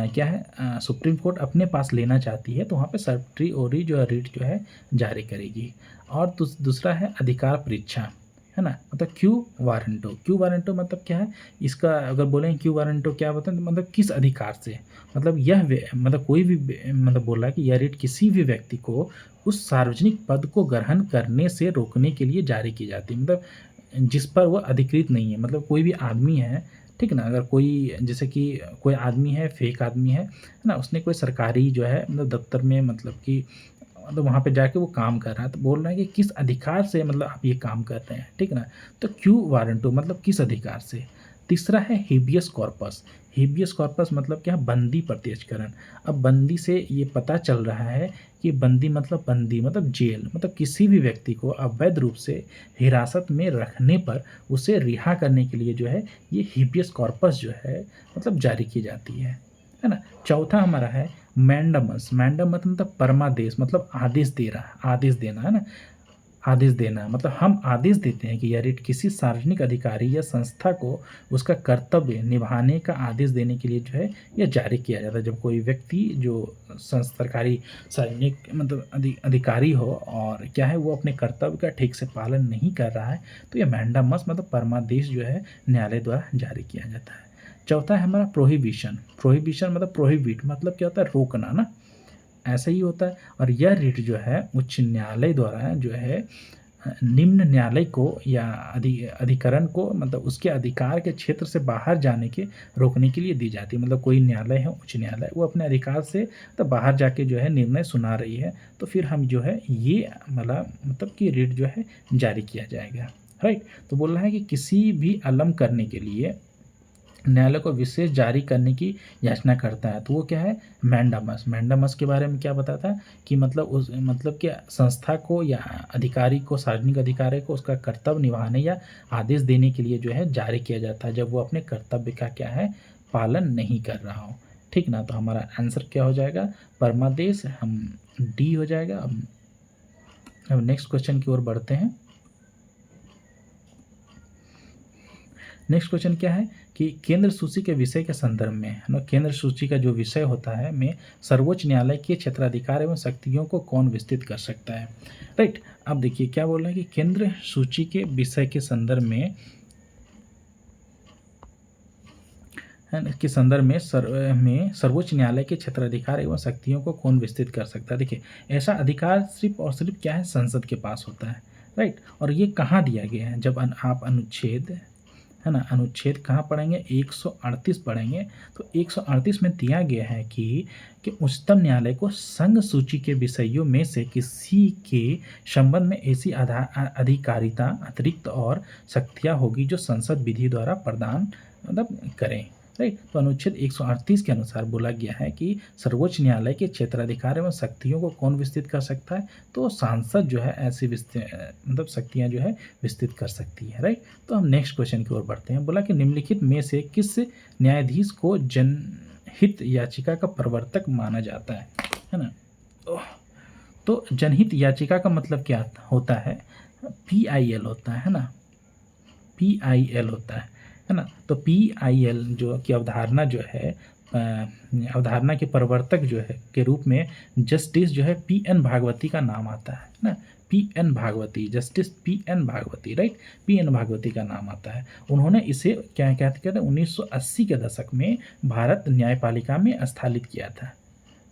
क्या है, सुप्रीम कोर्ट अपने पास लेना चाहती है, तो वहाँ पे सर्टिओररी जो है रीट जो है जारी करेगी। और दूसरा है अधिकार परीक्षा, है ना, मतलब क्यू वारंटो। क्यू वारंटो मतलब क्या है, इसका अगर बोलें क्यू वारंटो क्या होता है, तो मतलब किस अधिकार से, मतलब यह मतलब कोई भी मतलब बोल रहा है कि यह रीट किसी भी व्यक्ति को उस सार्वजनिक पद को ग्रहण करने से रोकने के लिए जारी की जाती है, मतलब जिस पर वह अधिकृत नहीं है। मतलब कोई भी आदमी है, ठीक ना, अगर कोई जैसे कि कोई आदमी है, फेक आदमी है ना, उसने कोई सरकारी जो है मतलब दफ्तर में मतलब कि मतलब वहाँ पे जाके वो काम कर रहा है, तो बोल रहा है कि किस अधिकार से मतलब आप ये काम कर रहे हैं, ठीक ना। तो क्यू वारंटो मतलब किस अधिकार से। तीसरा है हेबियस कॉर्पस। हेबियस कॉर्पस मतलब क्या है, बंदी प्रत्यक्षकरण। अब बंदी से ये पता चल रहा है कि बंदी मतलब जेल, मतलब किसी भी व्यक्ति को अवैध रूप से हिरासत में रखने पर उसे रिहा करने के लिए जो है ये हेबियस कॉर्पस जो है मतलब जारी की जाती है ना। चौथा हमारा है मैंडमस। मैंडमस मतलब परमादेश, मतलब आदेश दे रहा, आदेश देना, है ना, आदेश देना, मतलब हम आदेश देते हैं कि यह रीट किसी सार्वजनिक अधिकारी या संस्था को उसका कर्तव्य निभाने का आदेश देने के लिए जो है यह जारी किया जाता है। जब कोई व्यक्ति जो सरकारी सार्वजनिक मतलब अधिकारी हो और क्या है वो अपने कर्तव्य का ठीक से पालन नहीं कर रहा है, तो यह मैंडामस मतलब परमादेश जो है न्यायालय द्वारा जारी किया जाता है। चौथा है हमारा प्रोहिबिशन। प्रोहिबिशन मतलब प्रोहिबिट मतलब क्या होता है, रोकना ना, ऐसा ही होता है। और यह रीट जो है उच्च न्यायालय द्वारा जो है निम्न न्यायालय को या अधिकरण को मतलब उसके अधिकार के क्षेत्र से बाहर जाने के रोकने के लिए दी जाती है। मतलब कोई न्यायालय है, उच्च न्यायालय, वो अपने अधिकार से तो बाहर जाके जो है निर्णय सुना रही है, तो फिर हम जो है ये मतलब कि रिट जो है जारी किया जाएगा, राइट। तो बोल रहा है कि किसी भी अलम करने के लिए न्यायालय को विशेष जारी करने की याचना करता है, तो वो क्या है, मैंडामस। मैंडामस के बारे में क्या बताता है कि मतलब उस मतलब कि संस्था को या अधिकारी को, सार्वजनिक अधिकारी को उसका कर्तव्य निभाने या आदेश देने के लिए जो है जारी किया जाता है, जब वो अपने कर्तव्य का क्या है, पालन नहीं कर रहा हो, ठीक ना। तो हमारा आंसर क्या हो जाएगा, परमादेश, हम डी हो जाएगा। अब नेक्स्ट क्वेश्चन की ओर बढ़ते हैं। नेक्स्ट क्वेश्चन क्या है कि केंद्र सूची के विषय के संदर्भ में, है ना, केंद्र सूची का जो विषय होता है में सर्वोच्च न्यायालय के क्षेत्राधिकार एवं शक्तियों को कौन विस्तृत कर सकता है, राइट। अब देखिए क्या बोल रहा है कि केंद्र सूची के विषय के संदर्भ में, के संदर्भ में सर्वोच्च न्यायालय के क्षेत्राधिकार एवं शक्तियों को कौन विस्तृत कर सकता है। देखिए ऐसा अधिकार सिर्फ और सिर्फ क्या है, संसद के पास होता है, राइट। और ये कहाँ दिया गया है, जब आप अनुच्छेद, है ना, अनुच्छेद कहाँ पढ़ेंगे, 138 पढ़ेंगे, तो 138 में दिया गया है कि उच्चतम न्यायालय को संघ सूची के विषयों में से किसी के संबंध में ऐसी अधिकारिता, अतिरिक्त और शक्तियाँ होगी जो संसद विधि द्वारा प्रदान मतलब करें, राइट। तो अनुच्छेद 138 के अनुसार बोला गया है कि सर्वोच्च न्यायालय के क्षेत्राधिकार एवं शक्तियों को कौन विस्तृत कर सकता है, तो सांसद जो है ऐसी मतलब शक्तियां जो है विस्तृत कर सकती है, राइट। तो हम नेक्स्ट क्वेश्चन की ओर बढ़ते हैं। बोला कि निम्नलिखित में से किस न्यायाधीश को जनहित याचिका का प्रवर्तक माना जाता है ना। तो जनहित याचिका का मतलब क्या होता है, PIL होता है ना, PIL होता है ना। तो PIL जो की अवधारणा जो है, अवधारणा के प्रवर्तक जो है के रूप में जस्टिस जो है PN भागवती का नाम आता है ना, PN भागवती, जस्टिस PN भागवती, राइट, PN भागवती का नाम आता है। उन्होंने इसे क्या कहते हैं 1980 के दशक में भारत न्यायपालिका में स्थापित किया था,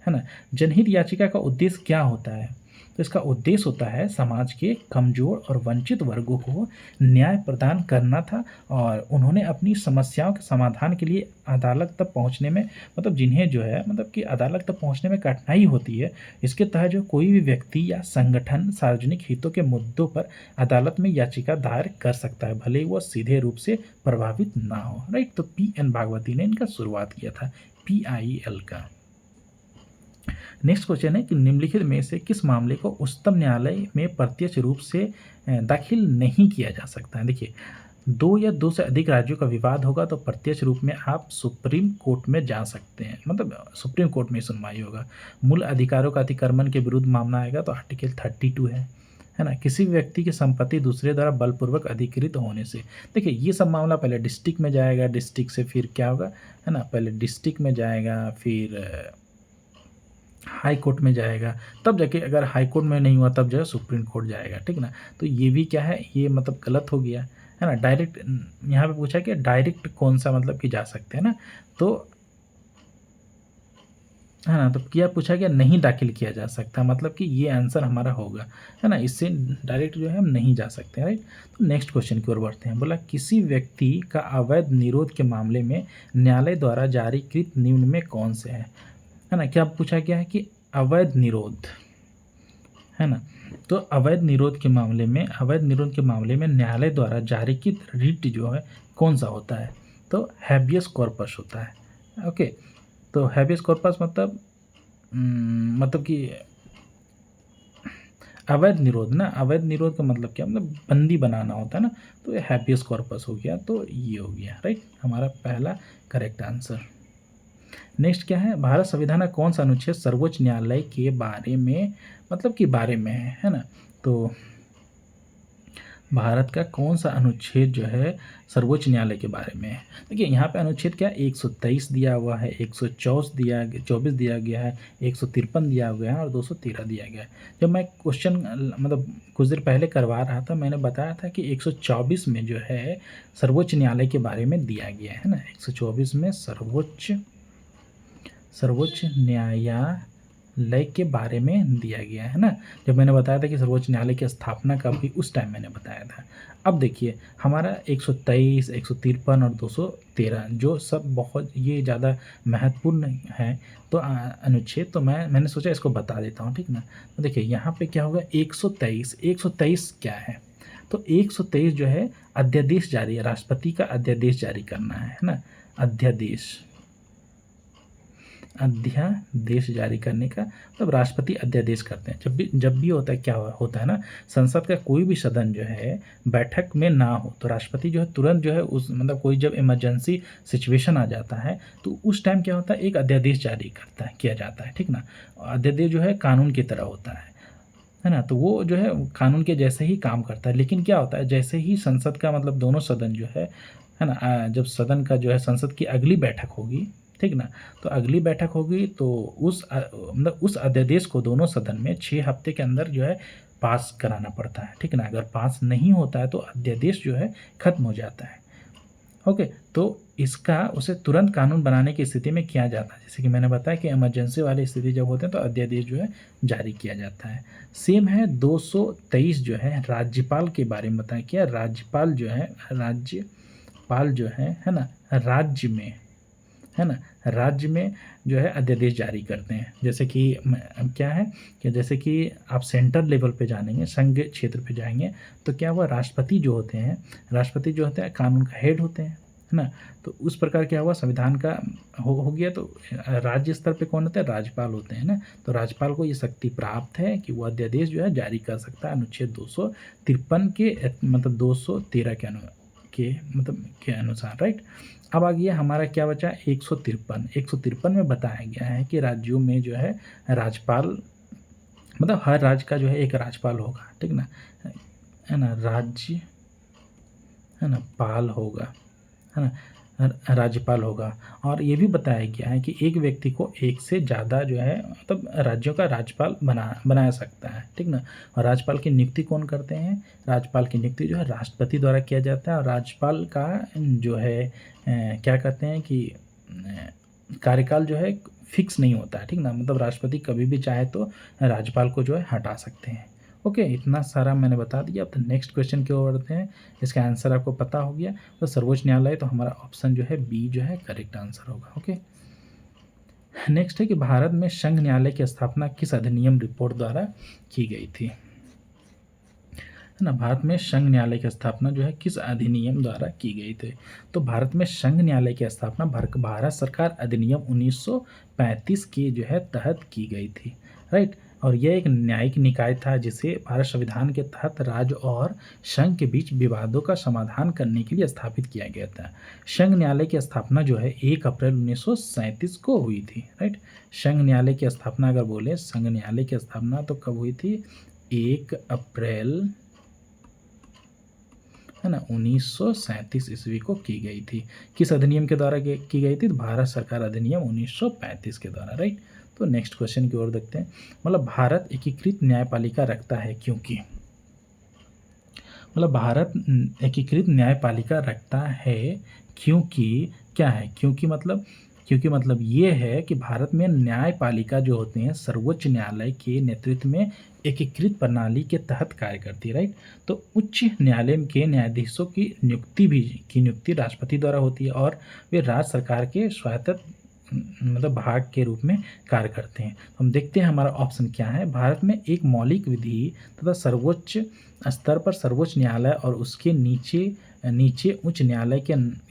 है ना। जनहित याचिका का उद्देश्य क्या होता है, तो इसका उद्देश्य होता है समाज के कमजोर और वंचित वर्गों को न्याय प्रदान करना था, और उन्होंने अपनी समस्याओं के समाधान के लिए अदालत तक पहुंचने में, मतलब जिन्हें जो है मतलब कि अदालत तक पहुंचने में कठिनाई होती है, इसके तहत जो कोई भी व्यक्ति या संगठन सार्वजनिक हितों के मुद्दों पर अदालत में याचिका दायर कर सकता है, भले ही वो सीधे रूप से प्रभावित ना हो, राइट। तो PN भागवती ने इनका शुरुआत किया था, PIL का। नेक्स्ट क्वेश्चन है कि निम्नलिखित में से किस मामले को उच्चतम न्यायालय में प्रत्यक्ष रूप से दाखिल नहीं किया जा सकता है। देखिए, दो या दो से अधिक राज्यों का विवाद होगा तो प्रत्यक्ष रूप में आप सुप्रीम कोर्ट में जा सकते हैं, मतलब सुप्रीम कोर्ट में सुनवाई होगा। मूल अधिकारों का अतिक्रमण के विरुद्ध मामला आएगा तो आर्टिकल 32 है ना। किसी भी व्यक्ति की संपत्ति दूसरे द्वारा बलपूर्वक अधिकृत होने से, देखिए ये सब मामला पहले डिस्ट्रिक्ट में जाएगा, डिस्ट्रिक्ट से फिर क्या होगा, है ना, पहले डिस्ट्रिक्ट में जाएगा, फिर हाई कोर्ट में जाएगा, तब जाके अगर हाई कोर्ट में नहीं हुआ तब जो है सुप्रीम कोर्ट जाएगा, ठीक ना। तो ये भी क्या है, ये मतलब गलत हो गया, है ना। डायरेक्ट यहाँ पे पूछा कि डायरेक्ट कौन सा मतलब कि जा सकते हैं ना, तो है ना, तो क्या पूछा गया, नहीं दाखिल किया जा सकता, मतलब कि ये आंसर हमारा होगा, है ना, इससे डायरेक्ट जो है हम नहीं जा सकते, राइट। तो नेक्स्ट क्वेश्चन की ओर बढ़ते हैं। बोला किसी व्यक्ति का अवैध निरोध के मामले में न्यायालय द्वारा जारी कृत निम्न में कौन से है ना। क्या पूछा गया है कि अवैध निरोध, है ना। तो अवैध निरोध के मामले में न्यायालय द्वारा जारी की रिट जो है कौन सा होता है, तो हैबियस कॉर्पस होता है, ओके। तो हैबियस कॉर्पस मतलब कि अवैध निरोध ना, अवैध निरोध का मतलब क्या, मतलब बंदी बनाना होता है ना, तो ये हैबियस कॉर्पस हो गया, तो ये हो गया, राइट, हमारा पहला करेक्ट आंसर। नेक्स्ट क्या है, भारत संविधान का कौन सा अनुच्छेद सर्वोच्च न्यायालय के बारे में मतलब कि बारे में है ना। तो भारत का कौन सा अनुच्छेद जो है सर्वोच्च न्यायालय के बारे में है। देखिए यहाँ पे अनुच्छेद क्या 123 दिया हुआ है, 124 दिया गया है, 153 दिया गया है और 213 दिया गया है। जब मैं क्वेश्चन मतलब कुछ देर पहले करवा रहा था, मैंने बताया था कि 124 में जो है सर्वोच्च न्यायालय के बारे में दिया गया है ना। 124 में सर्वोच्च न्यायालय के बारे में दिया गया है ना। जब मैंने बताया था कि सर्वोच्च न्यायालय की स्थापना कब हुई, उस टाइम मैंने बताया था। अब देखिए हमारा 123, 153 और 213 जो सब बहुत ये ज़्यादा महत्वपूर्ण है, तो अनुच्छेद तो मैंने सोचा इसको बता देता हूँ, ठीक ना। तो देखिए यहाँ पे क्या होगा, 123, 123 क्या है, तो 123 जो है अध्यादेश जारी है, राष्ट्रपति का अध्यादेश जारी करना है ना। अध्यादेश जारी करने का मतलब राष्ट्रपति अध्यादेश करते हैं। जब भी होता है, क्या होता है ना, संसद का कोई भी सदन जो है बैठक में ना हो तो राष्ट्रपति जो है तुरंत जो है उस मतलब कोई जब इमरजेंसी सिचुएशन आ जाता है तो उस टाइम क्या होता है, एक अध्यादेश जारी किया जाता है, ठीक ना। अध्यादेश जो है कानून की तरह होता है ना। तो वो जो है कानून के जैसे ही काम करता है। लेकिन क्या होता है, जैसे ही संसद का मतलब दोनों सदन जो है ना, जब सदन का जो है संसद की अगली बैठक होगी, ठीक ना, तो अगली बैठक होगी तो मतलब उस अध्यादेश को दोनों सदन में 6 हफ्ते के अंदर जो है पास कराना पड़ता है, ठीक ना। अगर पास नहीं होता है तो अध्यादेश जो है खत्म हो जाता है। ओके, तो इसका उसे तुरंत कानून बनाने की स्थिति में किया जाता है। जैसे कि मैंने बताया कि इमरजेंसी वाली स्थिति जब होते हैं तो अध्यादेश जो है जारी किया जाता है। सेम है 223 जो है राज्यपाल के बारे में बताया, क्या राज्यपाल जो है ना, राज्य में जो है अध्यादेश जारी करते हैं। जैसे कि क्या है कि जैसे कि आप सेंट्रल लेवल पे जानेंगे, संघ क्षेत्र पे जाएंगे तो क्या हुआ, राष्ट्रपति जो होते हैं कानून का हेड होते हैं, है ना। तो उस प्रकार क्या हुआ, संविधान का हो गया। तो राज्य स्तर पे कौन होता है, राज्यपाल होते हैं ना। तो राज्यपाल को ये शक्ति प्राप्त है कि वो अध्यादेश जो है जारी कर सकता है अनुच्छेद 253 के मतलब 213 के अनुसार, राइट। अब आ गया हमारा क्या बचा, 153 में बताया गया है कि राज्यों में जो है राज्यपाल मतलब हर राज्य का जो है एक राज्यपाल होगा, ठीक ना, है ना, राज्य है ना पाल होगा, है ना, राज्यपाल होगा। और ये भी बताया गया है कि एक व्यक्ति को एक से ज़्यादा जो है मतलब राज्यों का राज्यपाल बना सकता है, ठीक ना। और राज्यपाल की नियुक्ति कौन करते हैं, राज्यपाल की नियुक्ति जो है राष्ट्रपति द्वारा किया जाता है। और राज्यपाल का जो है क्या कहते हैं कि कार्यकाल जो है फिक्स नहीं होता है, ठीक ना। मतलब राष्ट्रपति कभी भी चाहे तो राज्यपाल को जो है हटा सकते हैं। ओके, इतना सारा मैंने बता दिया। अब तो नेक्स्ट क्वेश्चन की ओर बढ़ते हैं। इसका आंसर आपको पता हो गया तो सर्वोच्च न्यायालय, तो हमारा ऑप्शन जो है बी जो है करेक्ट आंसर होगा। ओके, नेक्स्ट है कि भारत में संघ न्यायालय की स्थापना किस अधिनियम रिपोर्ट द्वारा की गई थी, है ना। भारत में संघ न्यायालय की स्थापना जो है किस अधिनियम द्वारा की गई थी, तो भारत में संघ न्यायालय की स्थापना भारत सरकार अधिनियम 1935 के जो है तहत की गई थी, राइट। और यह एक न्यायिक निकाय था जिसे भारत संविधान के तहत राज्य और संघ के बीच विवादों का समाधान करने के लिए स्थापित किया गया था। संघ न्यायालय की स्थापना जो है 1 अप्रैल 1937 को हुई थी, राइट। संघ न्यायालय की स्थापना अगर बोले, संघ न्यायालय की स्थापना तो कब हुई थी, 1 अप्रैल है ना 1937 ईस्वी को की गई थी। किस अधिनियम के द्वारा की गई थी, तो भारत सरकार अधिनियम 1935 के द्वारा, राइट। तो नेक्स्ट क्वेश्चन की ओर देखते हैं। मतलब भारत एकीकृत न्यायपालिका रखता है क्योंकि, मतलब भारत एकीकृत न्यायपालिका रखता है क्योंकि क्या है, क्योंकि मतलब ये है कि भारत में न्यायपालिका जो होते हैं सर्वोच्च न्यायालय के नेतृत्व में एकीकृत प्रणाली के तहत कार्य करती है, राइट। तो उच्च न्यायालय के न्यायाधीशों की नियुक्ति राष्ट्रपति द्वारा होती है और वे राज्य सरकार के स्वायत्त मतलब भाग के रूप में कार्य करते हैं। हम देखते हैं हमारा ऑप्शन क्या है। भारत में एक मौलिक विधि तथा सर्वोच्च स्तर पर सर्वोच्च न्यायालय और उसके नीचे उच्च न्यायालय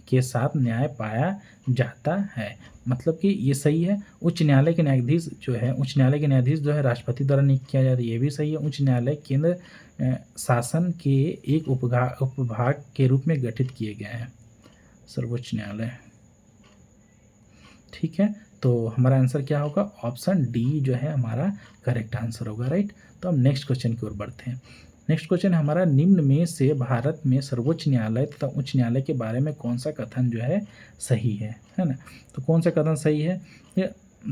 के साथ न्याय पाया जाता है। मतलब कि ये सही है। उच्च न्यायालय के न्यायाधीश जो है राष्ट्रपति द्वारा नियुक्त किया जाता है, ये भी सही है। उच्च न्यायालय केंद्र शासन के एक उपभाग के रूप में गठित किए गए हैं सर्वोच्च न्यायालय, ठीक है। तो हमारा आंसर क्या होगा, ऑप्शन डी जो है हमारा करेक्ट आंसर होगा, राइट। तो हम नेक्स्ट क्वेश्चन की ओर बढ़ते हैं। नेक्स्ट क्वेश्चन हमारा, निम्न में से भारत में सर्वोच्च न्यायालय तथा उच्च न्यायालय के बारे में कौन सा कथन जो है सही है ना। तो कौन सा कथन सही है,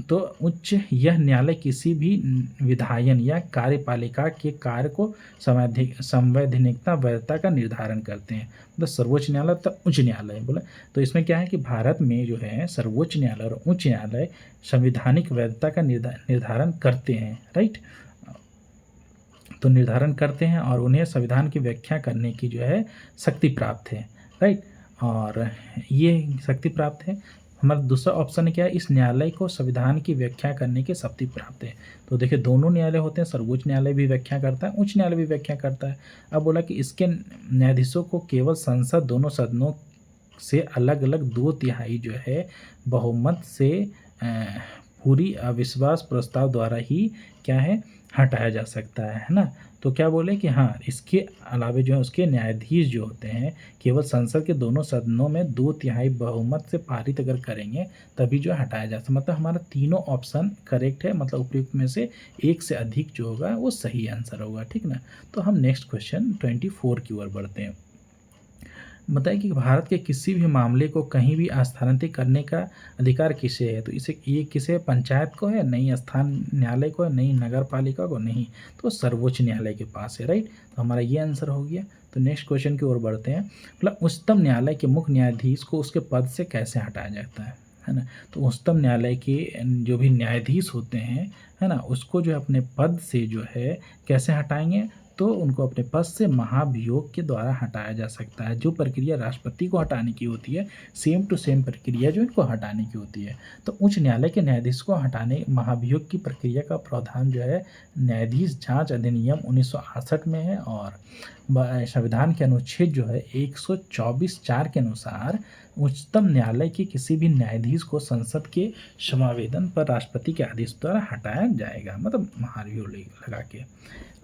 तो उच्च यह न्यायालय किसी भी विधायन या कार्यपालिका के कार्य को संवैधानिकता वैधता का निर्धारण करते हैं। मतलब सर्वोच्च न्यायालय तब उच्च न्यायालय बोला। तो इसमें क्या है कि भारत में जो है सर्वोच्च न्यायालय और उच्च न्यायालय संवैधानिक वैधता का निर्धारण करते हैं, राइट। तो निर्धारण करते हैं और उन्हें संविधान की व्याख्या करने की जो है शक्ति प्राप्त है, राइट। और ये शक्ति प्राप्त है। हमारा दूसरा ऑप्शन क्या है, इस न्यायालय को संविधान की व्याख्या करने की शक्ति प्राप्त है। तो देखिए दोनों न्यायालय होते हैं, सर्वोच्च न्यायालय भी व्याख्या करता है, उच्च न्यायालय भी व्याख्या करता है। अब बोला कि इसके न्यायाधीशों को केवल संसद दोनों सदनों से अलग अलग 2/3 जो है बहुमत से पूरी अविश्वास प्रस्ताव द्वारा ही क्या है हटाया जा सकता है ना। तो क्या बोले कि हाँ, इसके अलावे जो है उसके न्यायाधीश जो होते हैं केवल संसद के दोनों सदनों में 2/3 बहुमत से पारित अगर करेंगे तभी जो हटाया जा सकता। मतलब हमारा तीनों ऑप्शन करेक्ट है, मतलब उपयुक्त में से एक से अधिक जो होगा वो सही आंसर होगा, ठीक ना। तो हम नेक्स्ट क्वेश्चन 24 की ओर बढ़ते हैं। बताइए कि भारत के किसी भी मामले को कहीं भी स्थानांतरित करने का अधिकार किसे है। तो इसे ये किसे, पंचायत को है, नहीं स्थान न्यायालय को है, नहीं नगर पालिका को, नहीं तो सर्वोच्च न्यायालय के पास है, राइट। तो हमारा ये आंसर हो गया। तो नेक्स्ट क्वेश्चन की ओर बढ़ते हैं। मतलब उच्चतम न्यायालय के मुख्य न्यायाधीश को उसके पद से कैसे हटाया जाता है ना। तो उच्चतम न्यायालय के जो भी न्यायाधीश होते हैं, है ना, उसको जो अपने पद से जो है कैसे हटाएंगे, तो उनको अपने पद से महाभियोग के द्वारा हटाया जा सकता है। जो प्रक्रिया राष्ट्रपति को हटाने की होती है, सेम टू सेम प्रक्रिया जो इनको हटाने की होती है। तो उच्च न्यायालय के न्यायाधीश को हटाने महाभियोग की प्रक्रिया का प्रावधान जो है न्यायाधीश जांच अधिनियम 1968 में है। और संविधान के अनुच्छेद जो है 124(4) के अनुसार उच्चतम न्यायालय के किसी भी न्यायाधीश को संसद के समावेदन पर राष्ट्रपति के आदेश द्वारा हटाया जाएगा, मतलब महाभियोग लगा के।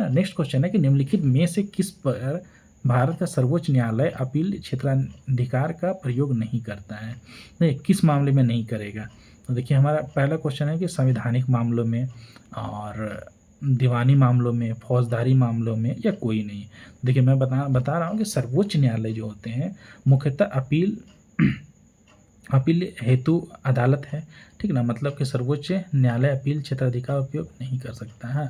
नेक्स्ट क्वेश्चन है कि निम्नलिखित में से किस पर भारत का सर्वोच्च न्यायालय अपील क्षेत्राधिकार का प्रयोग नहीं करता है। नहीं, किस मामले में नहीं करेगा। तो देखिए हमारा पहला क्वेश्चन है कि संवैधानिक मामलों में, और दीवानी मामलों में, फौजदारी मामलों में, या कोई नहीं। देखिए मैं बता रहा हूँ कि सर्वोच्च न्यायालय जो होते हैं मुख्यतः अपील हेतु अदालत है, ठीक ना। मतलब कि सर्वोच्च न्यायालय अपील क्षेत्राधिकार उपयोग नहीं कर सकता है।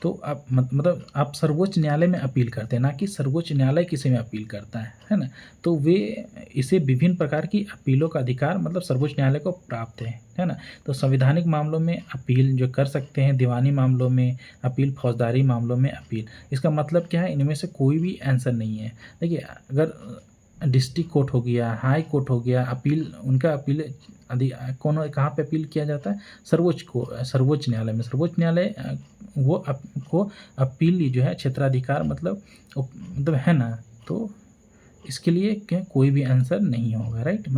तो आप मतलब आप सर्वोच्च न्यायालय में अपील करते हैं, ना कि सर्वोच्च न्यायालय किसी में अपील करता है ना। तो वे इसे विभिन्न प्रकार की अपीलों का अधिकार मतलब सर्वोच्च न्यायालय को प्राप्त है ना। तो संवैधानिक मामलों में अपील जो कर सकते हैं, दीवानी मामलों में अपील, फौजदारी मामलों में अपील। इसका मतलब क्या है, इनमें से कोई भी आंसर नहीं है। देखिए अगर डिस्ट्रिक्ट कोर्ट हो गया, हाई कोर्ट हो गया, अपील उनका अपील कौन कहाँ पे अपील किया जाता है, सर्वोच्च न्यायालय में। सर्वोच्च न्यायालय को अपील जो है क्षेत्राधिकार मतलब है ना। तो इसके लिए क्या कोई भी आंसर नहीं होगा, राइट।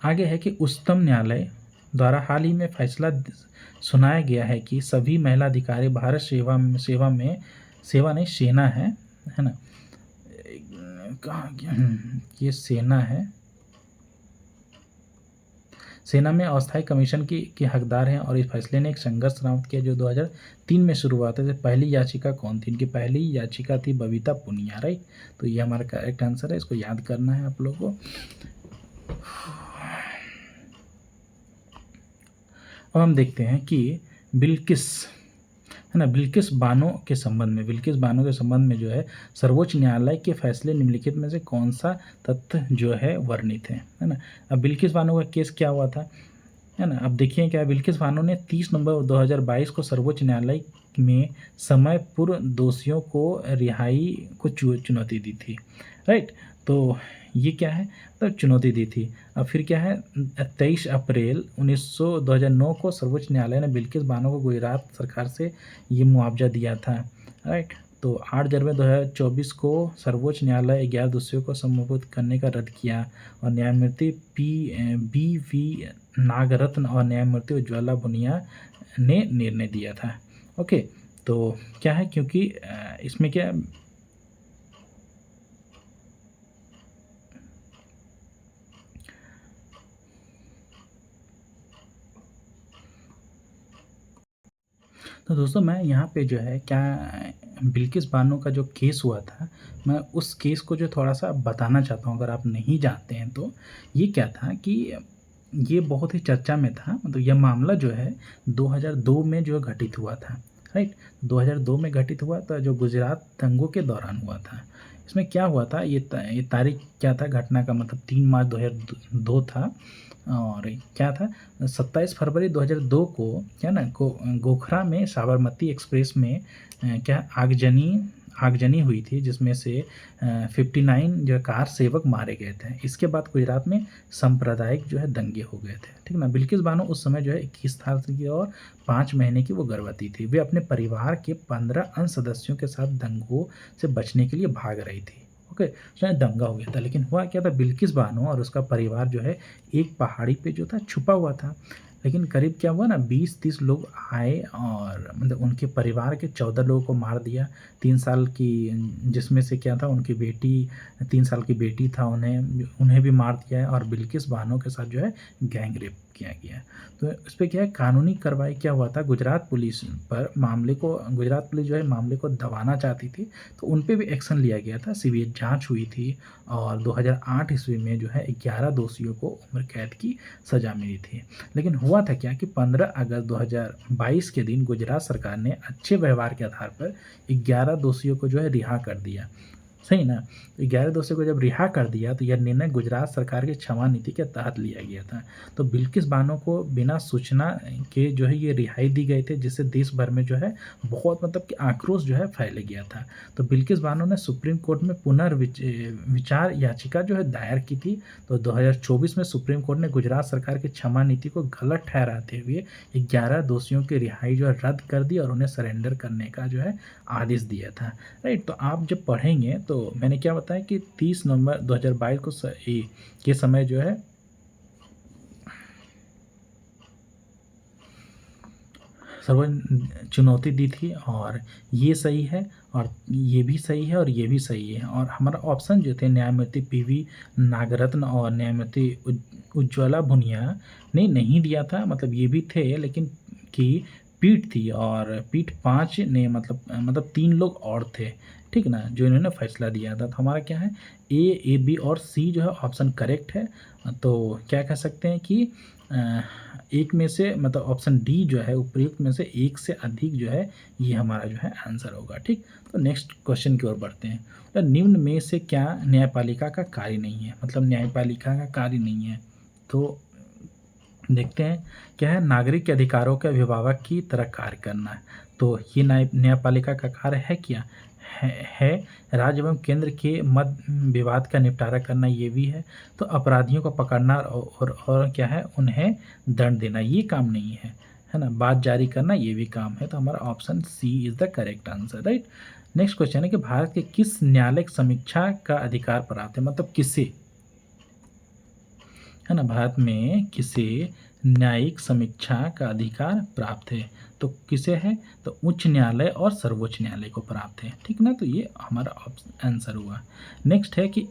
आगे है कि उच्चतम न्यायालय द्वारा हाल ही में फैसला सुनाया गया है कि सभी महिला अधिकारी भारत सेवा नहीं सेना है ना। कहाँ गया, ये सेना है, सेना में अस्थायी कमीशन के हकदार हैं। और इस फैसले ने एक संघर्ष समाप्त किया जो 2003 में शुरू हुआ था। पहली याचिका कौन थी, इनकी पहली याचिका थी बबीता पुनिया, राइट। तो ये हमारा करेक्ट आंसर है, इसको याद करना है आप लोगों को। अब हम देखते हैं कि बिल्किस है ना, बिल्किस बानो के संबंध में जो है सर्वोच्च न्यायालय के फैसले निम्नलिखित में से कौन सा तथ्य जो है वर्णित है ना। अब बिल्किस बानो का केस क्या हुआ था, है ना। अब देखिए क्या, बिल्किस बानो ने 30 नवंबर 2022 को सर्वोच्च न्यायालय में समय पूर्व दोषियों को रिहाई को चुनौती दी थी, राइट। तो ये क्या है, तब चुनौती दी थी। अब फिर क्या है, 23 अप्रैल 2009 को सर्वोच्च न्यायालय ने बिल्किस बानो को गुजरात सरकार से ये मुआवजा दिया था, राइट। तो 8 जनवरी 2024 को सर्वोच्च न्यायालय 11 दोषियों को सम्मोहित करने का रद्द किया और न्यायमूर्ति BV नागरत्न और न्यायमूर्ति उज्ज्वला भुनिया ने निर्णय दिया था। ओके, तो क्या है, क्योंकि इसमें क्या तो दोस्तों मैं यहाँ पे जो है क्या, बिल्किस बानो का जो केस हुआ था, मैं उस केस को जो थोड़ा सा बताना चाहता हूँ, अगर आप नहीं जानते हैं तो। ये क्या था कि ये बहुत ही चर्चा में था। मतलब यह मामला जो है 2002 में जो है घटित हुआ था, राइट। 2002 में घटित हुआ था, जो गुजरात दंगों के दौरान हुआ था। इसमें क्या हुआ था, ये तारीख क्या था घटना का, मतलब 3 मार्च 2002 था। और क्या था, 27 फरवरी 2002 को क्या ना गोखरा में साबरमती एक्सप्रेस में क्या आगजनी हुई थी, जिसमें से 59 जो है कार सेवक मारे गए थे। इसके बाद गुजरात में सांप्रदायिक जो है दंगे हो गए थे, ठीक ना। बिल्किस बानो उस समय जो है 21 साल की और 5 महीने की वो गर्भवती थी। वे अपने परिवार के 15 अन्य सदस्यों के साथ दंगों से बचने के लिए भाग रही थी। ओके, उसमें दंगा हो गया था। लेकिन हुआ क्या था, बिल्किस बानो और उसका परिवार जो है एक पहाड़ी पे जो था छुपा हुआ था। लेकिन करीब क्या हुआ ना, 20-30 लोग आए और मतलब उनके परिवार के 14 लोगों को मार दिया। 3 साल की, जिसमें से क्या था उनकी बेटी, 3 साल की बेटी था, उन्हें भी मार दिया है। और बिल्किस बानो के साथ जो है गैंग रेप किया गया है। तो इस पर क्या है, कानूनी कार्रवाई क्या हुआ था, गुजरात पुलिस जो है मामले को दबाना चाहती थी, तो उन पे भी एक्शन लिया गया था। सीबीआई जांच हुई थी और 2008 ईस्वी में जो है 11 दोषियों को उम्र कैद की सजा मिली थी। लेकिन हुआ था क्या कि 15 अगस्त 2022 के दिन गुजरात सरकार ने अच्छे व्यवहार के आधार पर 11 दोषियों को जो है रिहा कर दिया, सही ना। तो 11 दोषियों को जब रिहा कर दिया तो यह निर्णय गुजरात सरकार की क्षमा नीति के तहत लिया गया था। तो बिल्किस बानो को बिना सूचना के जो है ये रिहाई दी गई थी, जिससे देश भर में जो है बहुत मतलब कि आक्रोश जो है फैल गया था। तो बिल्किस बानो ने सुप्रीम कोर्ट में पुनर्विचार याचिका जो है दायर की थी। तो 2024 में सुप्रीम कोर्ट ने गुजरात सरकार की क्षमा नीति को गलत ठहराते हुए 11 दोषियों की रिहाई जो है रद्द कर दी और उन्हें सरेंडर करने का जो है आदेश दिया था, राइट। तो आप जब पढ़ेंगे तो मैंने क्या बताया कि 30 नवंबर 2022 को के समय जो है सर्वोच्च चुनौती दी थी। और ये सही है और ये भी सही है और ये भी सही है। और हमारा ऑप्शन जो थे न्यायमूर्ति पीवी नागरत्न और न्यायमूर्ति उज्ज्वला भुनिया ने नहीं दिया था। मतलब ये भी थे, लेकिन कि पीठ थी और पीठ 5 ने मतलब 3 लोग और थे, ठीक ना, जो इन्होंने फैसला दिया था। तो हमारा क्या है, ए बी और सी जो है ऑप्शन करेक्ट है। तो क्या कह सकते हैं कि एक में से मतलब ऑप्शन डी जो है उपयुक्त में से एक से अधिक जो है ये हमारा जो है आंसर होगा, ठीक। तो नेक्स्ट क्वेश्चन की ओर बढ़ते हैं। तो निम्न में से क्या न्यायपालिका का कार्य नहीं है, मतलब न्यायपालिका का कार्य नहीं है। तो देखते हैं क्या है, नागरिक के अधिकारों के अभिभावक की तरह कार्य करना है। तो ये न्यायपालिका का कार्य है क्या, है राज्य एवं केंद्र के मध्य विवाद का निपटारा करना, ये भी है। तो अपराधियों को पकड़ना और क्या है, उन्हें दंड देना, ये काम नहीं है ना। बात जारी करना ये भी काम है। तो हमारा option C is the correct answer, right. Next question है कि भारत के किस न्यायालय समीक्षा का अधिकार प्राप्त है, मतलब किसे, है ना, भारत में किसे न्यायिक समीक्षा का अधिकार प्राप्त है। तो किसे है, तो उच्च न्यायालय और सर्वोच्च न्यायालय को प्राप्त है, ठीक ना। तो ये हमारा आंसर हुआ। नेक्स्ट है कि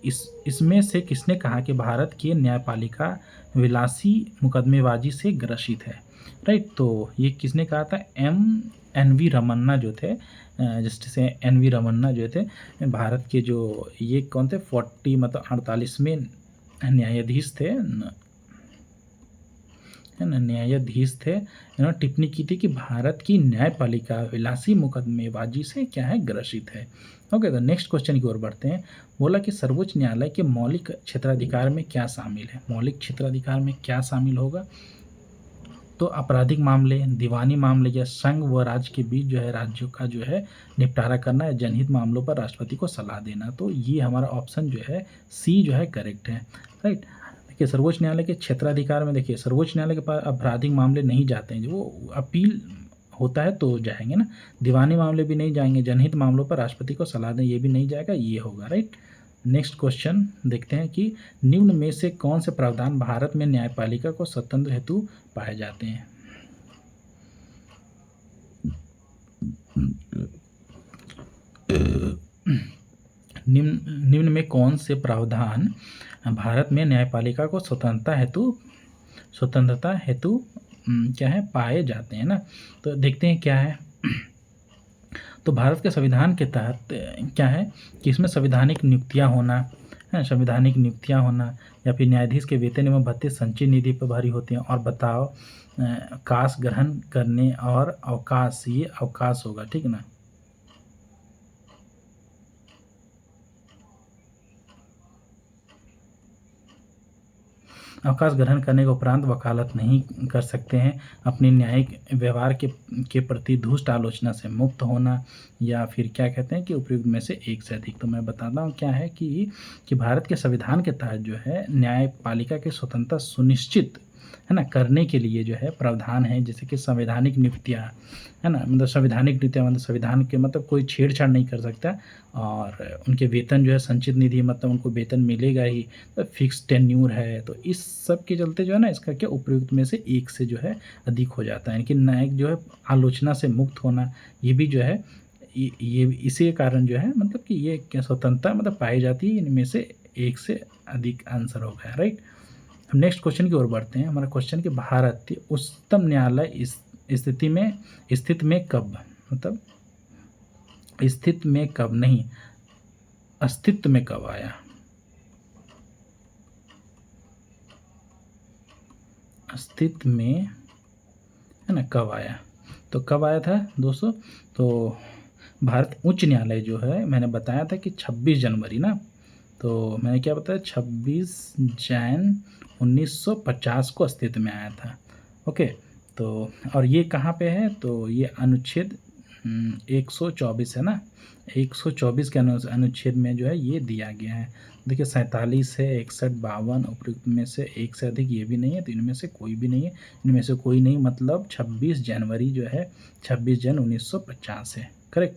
इसमें से किसने कहा कि भारत की न्यायपालिका विलासी मुकदमेबाजी से ग्रसित है, राइट। तो ये किसने कहा था, NV रमन्ना जो थे, जस्टिस NV रमन्ना जो थे, भारत के जो ये कौन थे, 48वें न्यायाधीश थे, है ना, न्यायाधीश थे। इन्होंने टिप्पणी की थी कि भारत की न्यायपालिका विलासी मुकदमेबाजी से क्या है, ग्रसित है। ओके, तो नेक्स्ट क्वेश्चन की ओर बढ़ते हैं। बोला कि सर्वोच्च न्यायालय के मौलिक क्षेत्राधिकार में क्या शामिल है, मौलिक क्षेत्राधिकार में क्या शामिल होगा। तो आपराधिक मामले, दीवानी मामले या संघ व राज्य के बीच जो है राज्यों का जो है निपटारा करना या जनहित मामलों पर राष्ट्रपति को सलाह देना। तो ये हमारा ऑप्शन जो है सी जो है करेक्ट है, राइट। देखिए सर्वोच्च न्यायालय के क्षेत्राधिकार में, देखिए सर्वोच्च न्यायालय के पास आपराधिक मामले नहीं जाते हैं, जो वो अपील होता है तो जाएंगे ना। दीवानी मामले भी नहीं जाएंगे, जनहित मामलों पर राष्ट्रपति को सलाह दें ये भी नहीं जाएगा, ये होगा, राइट। नेक्स्ट क्वेश्चन देखते हैं कि निम्न में से कौन से प्रावधान भारत में न्यायपालिका को स्वतंत्र हेतु पाए जाते हैं। निम्न में कौन से प्रावधान भारत में न्यायपालिका को स्वतंत्रता हेतु क्या है, पाए जाते हैं ना। तो देखते हैं क्या है। तो भारत के संविधान के तहत क्या है कि इसमें संवैधानिक नियुक्तियां होना, है संवैधानिक नियुक्तियाँ होना, या फिर न्यायाधीश के वेतन एवं भत्ते संचयी निधि पर भरी होती हैं। और बताओ अवकाश ग्रहण करने और अवकाश, ये अवकाश होगा, ठीक है ना। अवकाश ग्रहण करने के उपरांत वकालत नहीं कर सकते हैं। अपने न्यायिक व्यवहार के प्रति दुष्ट आलोचना से मुक्त होना, या फिर क्या कहते हैं कि उपयुक्त में से एक से अधिक। तो मैं बताता हूँ क्या है कि भारत के संविधान के तहत जो है न्यायपालिका की स्वतंत्रता सुनिश्चित, है ना, करने के लिए जो है प्रावधान है, जैसे कि संवैधानिक नियुक्तियाँ, है ना, मतलब संवैधानिक नियुक्तियाँ मतलब संविधान के मतलब कोई छेड़छाड़ नहीं कर सकता। और उनके वेतन जो है संचित निधि, मतलब उनको वेतन मिलेगा ही, तो फिक्स टेन्यूर है। तो इस सब के चलते जो है ना, इसका क्या उपयुक्त में से एक से जो है अधिक हो जाता है। कि न्यायिक जो है आलोचना से मुक्त होना, ये भी जो है ये इसी के कारण जो है मतलब कि ये क्या स्वतंत्रता मतलब पाई जाती है, इनमें से एक से अधिक आंसर हो गया, राइट। हम नेक्स्ट क्वेश्चन की ओर बढ़ते हैं। हमारा क्वेश्चन कि भारतीय उच्चतम न्यायालय इस स्थित में कब, मतलब स्थित में कब नहीं, अस्तित्व में कब आया। अस्तित्व में, है ना, कब आया। तो कब आया था दोस्तों, तो भारत उच्च न्यायालय जो है, मैंने बताया था कि 26 जनवरी ना, तो मैंने क्या बताया, 26 जैन 1950 को अस्तित्व में आया था। ओके, तो और ये कहाँ पे है, तो ये अनुच्छेद 124 है ना, 124 के अनुच्छेद में जो है ये दिया गया है। देखिए 47 है, 61, 52, उपयुक्त में से एक से अधिक ये भी नहीं है, तो इनमें से कोई भी नहीं है। इनमें से कोई नहीं मतलब 26 जनवरी जो है 26 जन 1950 है, करेक्ट।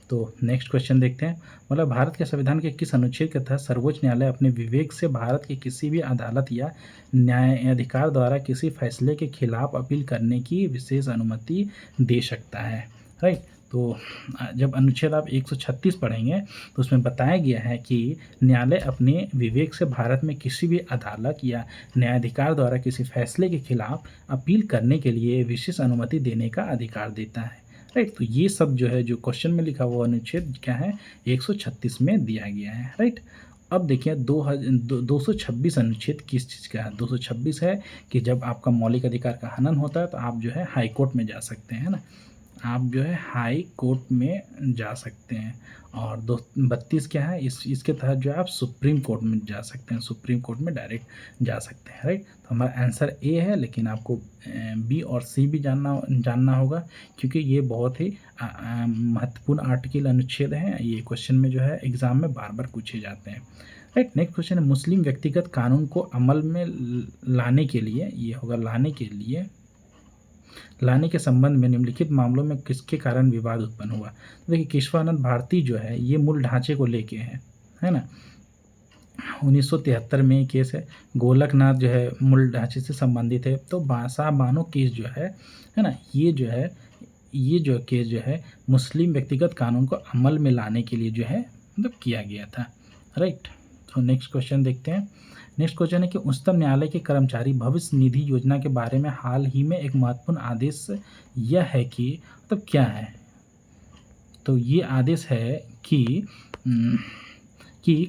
तो नेक्स्ट क्वेश्चन देखते हैं। मतलब भारत के संविधान के किस अनुच्छेद के तहत सर्वोच्च न्यायालय अपने विवेक से भारत की किसी भी अदालत या न्यायाधिकार द्वारा किसी फैसले के खिलाफ अपील करने की विशेष अनुमति दे सकता है, राइट। तो जब अनुच्छेद आप 136 पढ़ेंगे तो उसमें बताया गया है कि न्यायालय अपने विवेक से भारत में किसी भी अदालत या न्यायाधिकार द्वारा किसी फैसले के खिलाफ अपील करने के लिए विशेष अनुमति देने का अधिकार देता है, राइट। तो ये सब जो है, जो क्वेश्चन में लिखा हुआ अनुच्छेद क्या है, 136 में दिया गया है, राइट। अब देखिए 226 अनुच्छेद किस चीज़ का है। 226 है कि जब आपका मौलिक अधिकार का हनन होता है तो आप जो है हाई कोर्ट में जा सकते हैं ना, आप जो है हाई कोर्ट में जा सकते हैं। और 232 क्या है, इसके तहत जो है आप सुप्रीम कोर्ट में जा सकते हैं, सुप्रीम कोर्ट में डायरेक्ट जा सकते हैं, राइट। तो हमारा आंसर ए है, लेकिन आपको बी और सी भी जानना होगा, क्योंकि ये बहुत ही महत्वपूर्ण आर्टिकल अनुच्छेद हैं। ये क्वेश्चन में जो है एग्जाम में बार बार पूछे जाते हैं, राइट। नेक्स्ट क्वेश्चन है, मुस्लिम व्यक्तिगत कानून को अमल में लाने के लिए, ये होगा लाने के संबंध में निम्नलिखित मामलों में किसके कारण विवाद उत्पन्न हुआ। तो देखिए केशवानंद भारती जो है ये मूल ढांचे को लेके है ना। 1973 में केस है। गोलकनाथ जो है मूल ढांचे से संबंधित है। तो बानो केस जो है ना, ये जो केस जो है मुस्लिम व्यक्तिगत कानून को अमल में लाने के लिए जो है मतलब किया गया था, राइट। तो नेक्स्ट क्वेश्चन देखते हैं। नेक्स्ट क्वेश्चन है कि उच्चतम न्यायालय के कर्मचारी भविष्य निधि योजना के बारे में हाल ही में एक महत्वपूर्ण आदेश यह है कि मतलब क्या है, तो ये आदेश है कि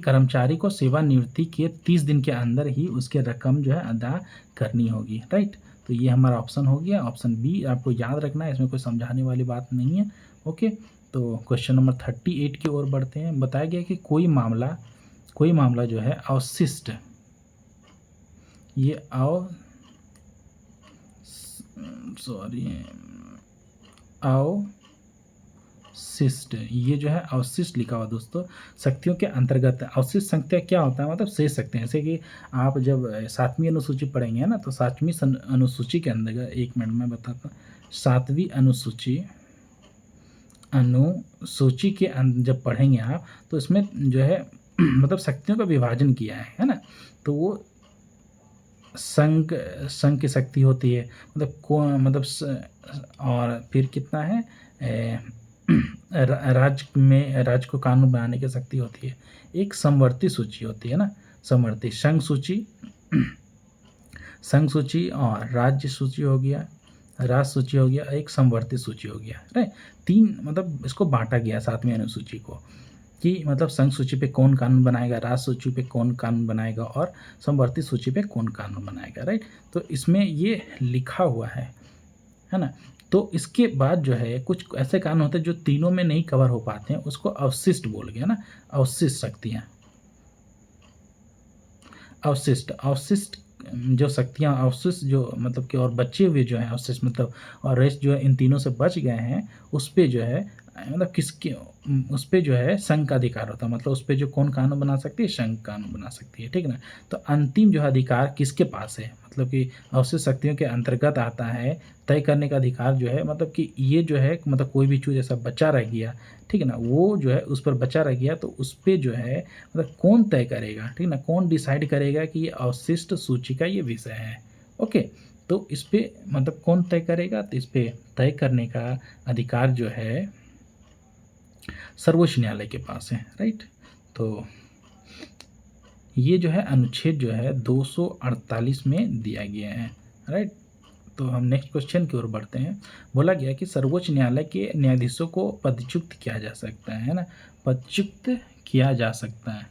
कर्मचारी को सेवानिवृत्ति के 30 दिन के अंदर ही उसके रकम जो है अदा करनी होगी, राइट। तो ये हमारा ऑप्शन हो गया, ऑप्शन बी आपको याद रखना है, इसमें कोई समझाने वाली बात नहीं है, ओके। तो क्वेश्चन नंबर 38 की ओर बढ़ते हैं। बताया गया कि कोई मामला जो है अवशिष्ट, ये अवशिष्ट, ये जो है अवशिष्ट लिखा हुआ दोस्तों, शक्तियों के अंतर्गत। अवशिष्ट शक्तियाँ क्या होता है, मतलब शेष शक्तियाँ। जैसे कि आप जब 7वीं अनुसूची पढ़ेंगे ना, तो 7वीं अनुसूची के अंतर्गत, एक मिनट में बताता हूँ, 7वीं अनुसूची के जब पढ़ेंगे आप, तो इसमें जो है मतलब शक्तियों का विभाजन किया है ना। तो वो संघ की शक्ति होती है, मतलब और फिर कितना है, राज्य को कानून बनाने की शक्ति होती है। एक समवर्ती सूची होती है ना, समवर्ती संघ सूची और राज्य सूची हो गया, राष्ट्र सूची हो गया, एक समवर्ती सूची हो गया, राइट। 3 मतलब इसको बांटा गया 7वीं अनुसूची को। कि मतलब संघ सूची पे कौन कानून बनाएगा, राज्य सूची पे कौन कानून बनाएगा और समवर्ती सूची पे कौन कानून बनाएगा, राइट। तो इसमें ये लिखा हुआ है ना। तो इसके बाद जो है कुछ ऐसे कानून होते हैं जो तीनों में नहीं कवर हो पाते हैं, उसको अवशिष्ट बोल गया ना, अवशिष्ट शक्तियाँ, अवशिष्ट जो शक्तियाँ, अवशिष्ट जो मतलब कि और बचे हुए जो हैं अवशिष्ट मतलब, और रेस्ट जो है इन तीनों से बच गए हैं, उस पे जो है मतलब किसके उस पे जो है संघ का अधिकार होता है, मतलब उस पे जो कौन कानून बना सकती है, संघ कानून बना सकती है, ठीक है ना। तो अंतिम जो है अधिकार किसके पास है, मतलब कि अवशिष्ट शक्तियों के अंतर्गत आता है तय करने का अधिकार जो है, मतलब कि ये जो है मतलब कोई भी चीज़ ऐसा बचा रह गया, ठीक है ना, वो जो है उस पर बचा रह गया, तो उस पर जो है मतलब कौन तय करेगा, ठीक है ना, कौन डिसाइड करेगा कि ये अवशिष्ट सूची का ये विषय है। ओके, तो इस पे मतलब कौन तय करेगा, तो इस पे तय करने का अधिकार जो है सर्वोच्च न्यायालय के पास है, राइट। तो ये जो है अनुच्छेद जो है 248 में दिया गया है, राइट। तो हम नेक्स्ट क्वेश्चन की ओर बढ़ते हैं। बोला गया कि सर्वोच्च न्यायालय के न्यायाधीशों को पदच्युत किया जा सकता है ना, पदच्युत किया जा सकता है,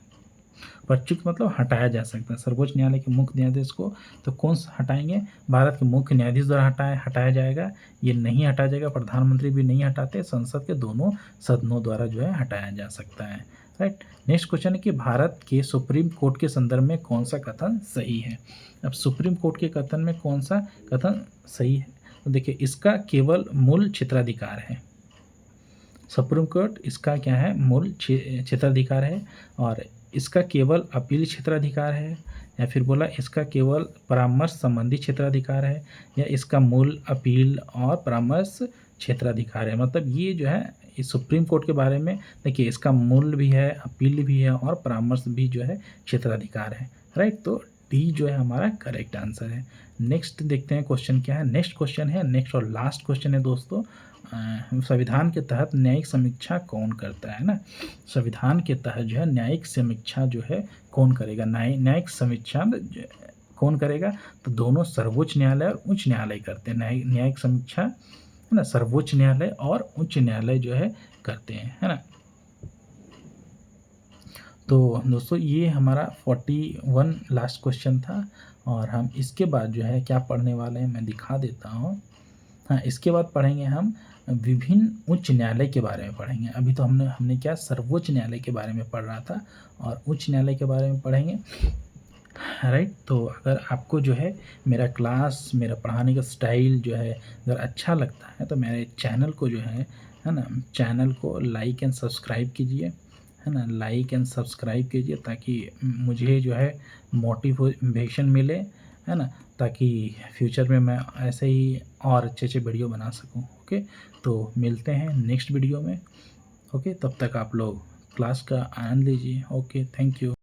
पदच्युत मतलब हटाया जा सकता है सर्वोच्च न्यायालय के मुख्य न्यायाधीश को। तो कौन सा हटाएंगे, भारत के मुख्य न्यायाधीश द्वारा हटाया जाएगा, ये नहीं हटाया जाएगा, प्रधानमंत्री भी नहीं हटाते, संसद के दोनों सदनों द्वारा जो है हटाया जा सकता है, राइट। नेक्स्ट क्वेश्चन है कि भारत के सुप्रीम कोर्ट के संदर्भ में कौन सा कथन सही है। अब सुप्रीम कोर्ट के कथन में कौन सा कथन सही है, तो देखिए इसका केवल मूल क्षेत्राधिकार है, सुप्रीम कोर्ट इसका क्या है, मूल क्षेत्राधिकार है, और इसका केवल अपील क्षेत्राधिकार है, या फिर बोला इसका केवल परामर्श संबंधी क्षेत्राधिकार है, या इसका मूल अपील और परामर्श क्षेत्राधिकार है। मतलब ये जो है इस सुप्रीम कोर्ट के बारे में देखिए, इसका मूल भी है, अपील भी है और परामर्श भी जो है क्षेत्राधिकार है, राइट। तो डी जो है हमारा करेक्ट आंसर है। नेक्स्ट देखते हैं क्वेश्चन क्या है। नेक्स्ट क्वेश्चन है, नेक्स्ट और लास्ट क्वेश्चन है दोस्तों, संविधान के तहत न्यायिक समीक्षा कौन करता है ना, संविधान के तहत जो है न्यायिक समीक्षा जो है कौन करेगा, न्यायिक समीक्षा कौन करेगा, तो दोनों सर्वोच्च न्यायालय और उच्च न्यायालय करते हैं, न्यायिक समीक्षा है ना, सर्वोच्च न्यायालय और उच्च न्यायालय जो है करते हैं, है ना। तो दोस्तों ये हमारा 41 लास्ट क्वेश्चन था, और हम इसके बाद जो है क्या पढ़ने वाले हैं मैं दिखा देता हूँ। हाँ, इसके बाद पढ़ेंगे हम विभिन्न उच्च न्यायालय के बारे में पढ़ेंगे। अभी तो हमने क्या सर्वोच्च न्यायालय के बारे में पढ़ रहा था, और उच्च न्यायालय के बारे में पढ़ेंगे, राइट। तो अगर आपको जो है मेरा क्लास, मेरा पढ़ाने का स्टाइल जो है अगर अच्छा लगता है, तो मेरे चैनल को जो है ना, चैनल को लाइक एंड सब्सक्राइब कीजिए, है ना, लाइक एंड सब्सक्राइब कीजिए, ताकि मुझे जो है मोटिवेशन मिले, है ना, ताकि फ्यूचर में मैं ऐसे ही और अच्छे अच्छे वीडियो बना सकूं। ओके, तो मिलते हैं नेक्स्ट वीडियो में। ओके, तब तक आप लोग क्लास का आनंद लीजिए। Okay, thank you.